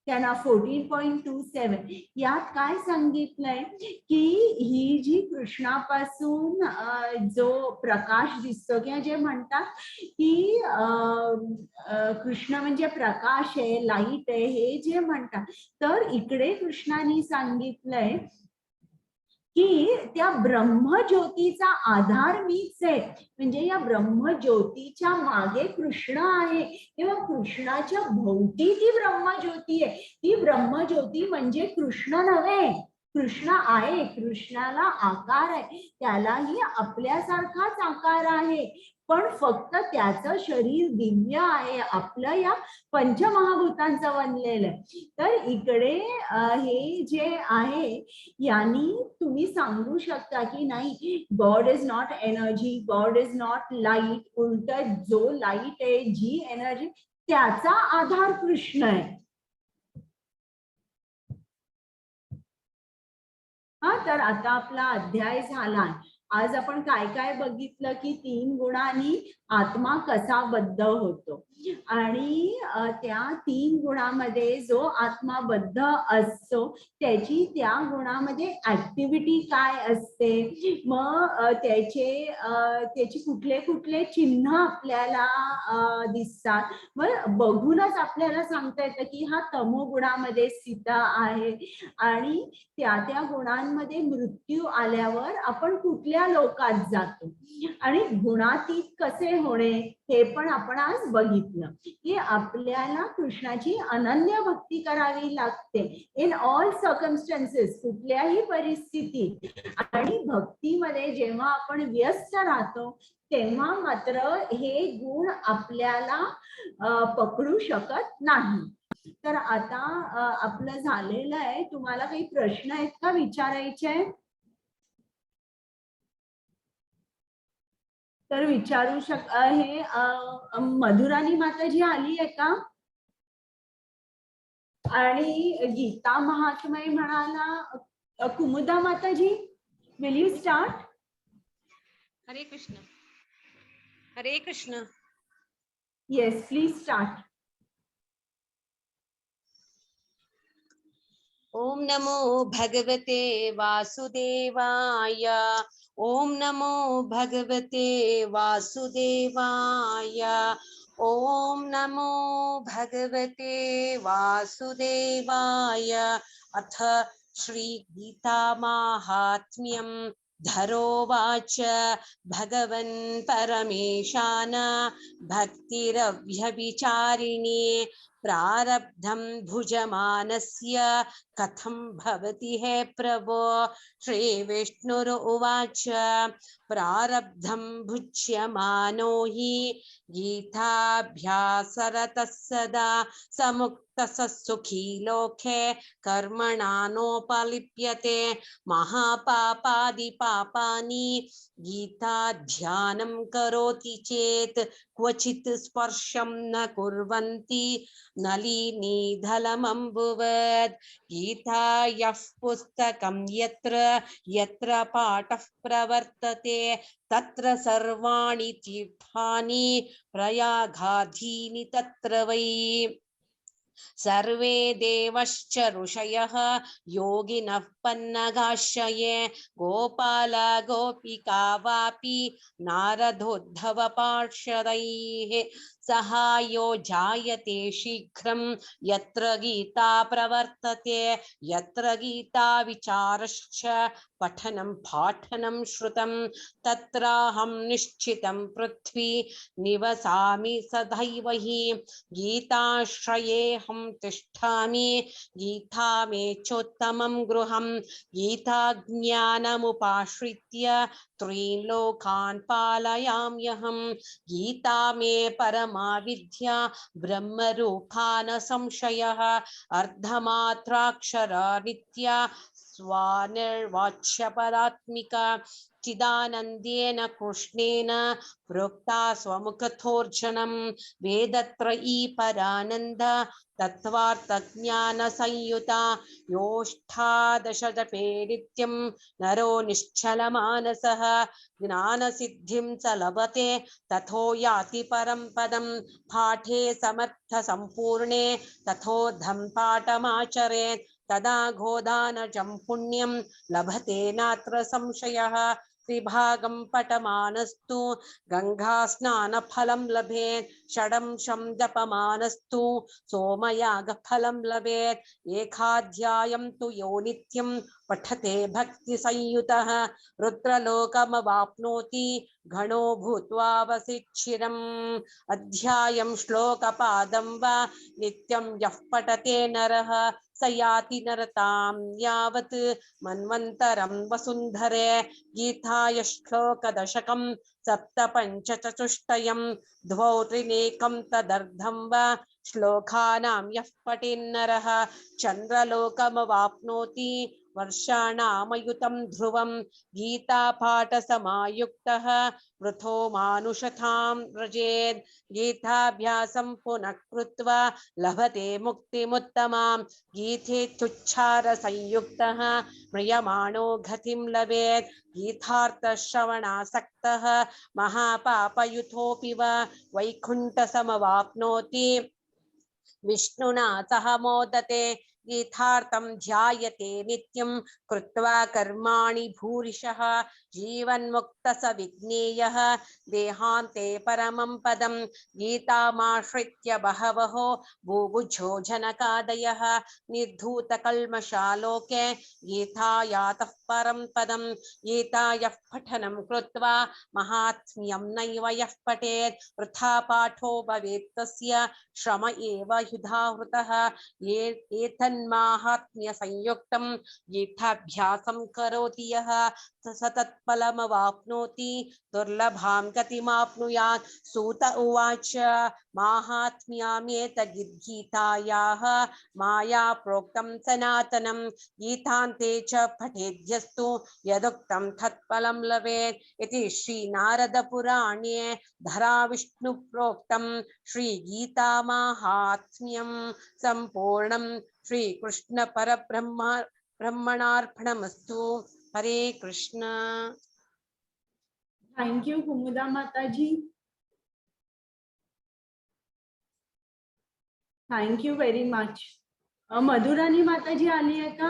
त्यांना 14.27 यात काय सांगितलंय की ही जी कृष्णापासून जो प्रकाश दिसतो किंवा जे म्हणतात की कृष्ण म्हणजे प्रकाश आहे, लाईट आहे, हे जे म्हणतात, तर इकडे कृष्णाने सांगितलंय की त्या ब्रह्मज्योतीचा आधार मीच आहे. म्हणजे या ब्रह्मज्योतीच्या मागे कृष्ण आहे किंवा कृष्णाच्या भोवती ती ब्रह्मज्योती आहे. ती ब्रह्मज्योती म्हणजे कृष्ण नव्हे, कृष्ण आहे, कृष्णाला आकार आहे, त्यालाही आपल्यासारखाच आकार आहे, पण फक्त त्याचं शरीर दिव्य आहे, आपलं या पंचमहाभूतांचं बनलेलं आहे. तर इकडे हे जे आहे यांनी तुम्ही सांगू शकता की नाही, God is not energy, God is not light, उलट जो लाईट आहे, जी एनर्जी, त्याचा आधार कृष्ण आहे. हा, तर आता आपला अध्याय झाला. आज आपण काय काय बघितलं की 3 गुणांनी आत्मा कसा बद्ध होतो, आणि त्या 3 गुणामध्ये जो आत्मा बद्ध असतो त्याची त्या गुणामध्ये ऍक्टिव्हिटी काय असते, मग त्याची कुठले कुठले चिन्ह आपल्याला दिसतात, मग बघूनच आपल्याला सांगता येतं की हा तमोगुणामध्ये स्थित आहे, आणि त्या गुणांमध्ये मृत्यू आल्यावर आपण कुठल्या लोकात जातो, आणि गुणातीत कसे होणे हे पण आपण आज बघितलं की आपल्याला कृष्णाची अनन्य भक्ती करावी लागते इन ऑल सर्कमस्टन्सेस, कुठल्याही परिस्थितीत. आणि भक्तीमध्ये जेव्हा आपण व्यस्त राहतो तेव्हा मात्र हे गुण आपल्याला पकडू शकत नाही. तर आता आपलं झालेलं आहे. तुम्हाला काही प्रश्न आहेत का विचारायचे? तर विचारू हे मधुराणी माताजी आली आहे का? आणि गीता महात्म्य म्हणाला कुमुदा माताजी, will you start? Hare Krishna. Hare Krishna. Yes, please start. ओम नमो भगवते वासुदेवाय. ओम नमो भगवते वासुदेवाय. ओम नमो भगवते वासुदेवाय. अथ श्री गीता माहात्म्यं धरोवाच. भगवन् परमेशान भक्तिरव्यभिचारिणी प्रारब्धं भुजमानस्य कथं भवति हे प्रभो. श्री विष्णुरुवाच. प्रारब्धं भुज्यमानो हि गीताभ्यासरतः सदा समुक्तः सुखी लोके कर्मणा नोपलिप्यते. महापापादिपापानि गीताध्यानं करोति चेत् क्वचित् स्पर्शं न कुर्वन्ति नलिनीधलमम्बुवत्. गीता यः पुस्तकं यत्र यत्र पाठः प्रवर्तते तत्र सर्वाणि तीर्थानि प्रयागाधीनि तत्र वै. सर्वे देवश्च ऋषयः योगिनः पन्नगाश्रये. गोपाल गोपिका वापि नारदोद्धव पार्षदैः सहायो जायते शीघ्रं यत्र गीता प्रवर्तते. यत्र गीता विचारश्च पठनं पाठनं श्रुतं तत्राहं निश्चितं पृथ्वी निवसामि सदैव हि. गीताश्रयेऽहं तिष्ठामि गीता मे चोत्तमं गृहं. गीता ज्ञानमुपाश्रित्य त्रीन् लोकान् पालयाम्यहं. गीता मे परमा विद्या ब्रह्मरूपा न संशयः. अर्धमात्राक्षरा नित्या स्वानिर्वाच्य पदात्मिका. चिदानन्देन कृष्णेन प्रोक्ता स्वमुखथोर्जनं. वेदत्रयी परानन्द तत्त्वार्थज्ञानसंयुता. योष्ठादश जपे नित्यं नरो निश्चलमानसः. ज्ञानसिद्धिं च लभते तथो याति परं पदं. पाठे समर्थसम्पूर्णे तथोद्धं पाठमाचरेत् तदा गोदानजं पुण्यं लभते नात्र संशयः. त्रिभागं पठमानस्तु गङ्गास्नानफलं लभेत्. षडंशं जपमानस्तु सोमयागफलं लभेत्. एकाध्यायं तु यो नित्यं पठते भक्तिसंयुतः रुद्रलोकमवाप्नोति घनो भूत्वा वसिच्छिरम्. अध्यायं श्लोकपादं वा नित्यं यः पठते नरः स याति नरतां यावत् मन्वन्तरं वसुन्धरे गीताय श्लोकदशकं सप्तपञ्चचतुष्टयं द्वौ त्रिनेकं तदर्धं वा श्लोकानां यः पठेन्नरः चन्द्रलोकमवाप्नोति वर्षाणामयुतं ध्रुवं गीतापाठसमायुक्तः वृथो मानुषतां व्रजेत् गीताभ्यासं पुनः कृत्वा लभते मुक्तिमुत्तमां गीतेत्युच्चारसंयुक्तः म्रियमाणो गतिं लभेत् गीतार्थश्रवणासक्तः महापापयुतोऽपि वा वैकुण्ठसमवाप्नोति विष्णुना सह मोदते गीतार्थं ध्यायते नित्यं कृत्वा कर्माणि भूरिशः जीवन्मुक्त स विज्ञेयः देहान्ते परमं पदं गीतामाश्रित्य बहवः बुभुजो जनकादयः निर्धूतकल्मषालोके गीतायातः परं पदं गीतायाः पठनं कृत्वा महात्म्यं नैव यः पठेत् वृथा पाठो भवेत् तस्य श्रम एव युधावृतः एतन्माहात्म्यसंयुक्तं गीताभ्यासं करोति यः स तत्फलमवाप्नोति दुर्लभां गतिमाप्नुयात्। सूत उवाच माहात्म्यमेतद्गीतायाः माया प्रोक्तं सनातनं गीतान्ते च पठेद्यस्तु यदुक्तं तत्फलं लभेत् इति श्रीनारदपुराणे धराविष्णुप्रोक्तं श्रीगीतामाहात्म्यं सम्पूर्णं श्रीकृष्ण परब्रह्मणार्पणमस्तु। हरे कृष्ण। थैंक यू कुमुदा माताजी, thank you very much. Madhurani माताजी आली आहे का?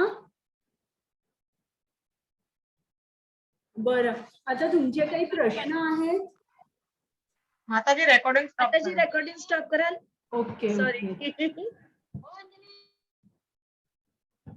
बरं, आता तुमचे काही प्रश्न आहेत? माताजी रेकॉर्डिंग रेकॉर्डिंग स्टॉप कराल? ओके. सॉरी.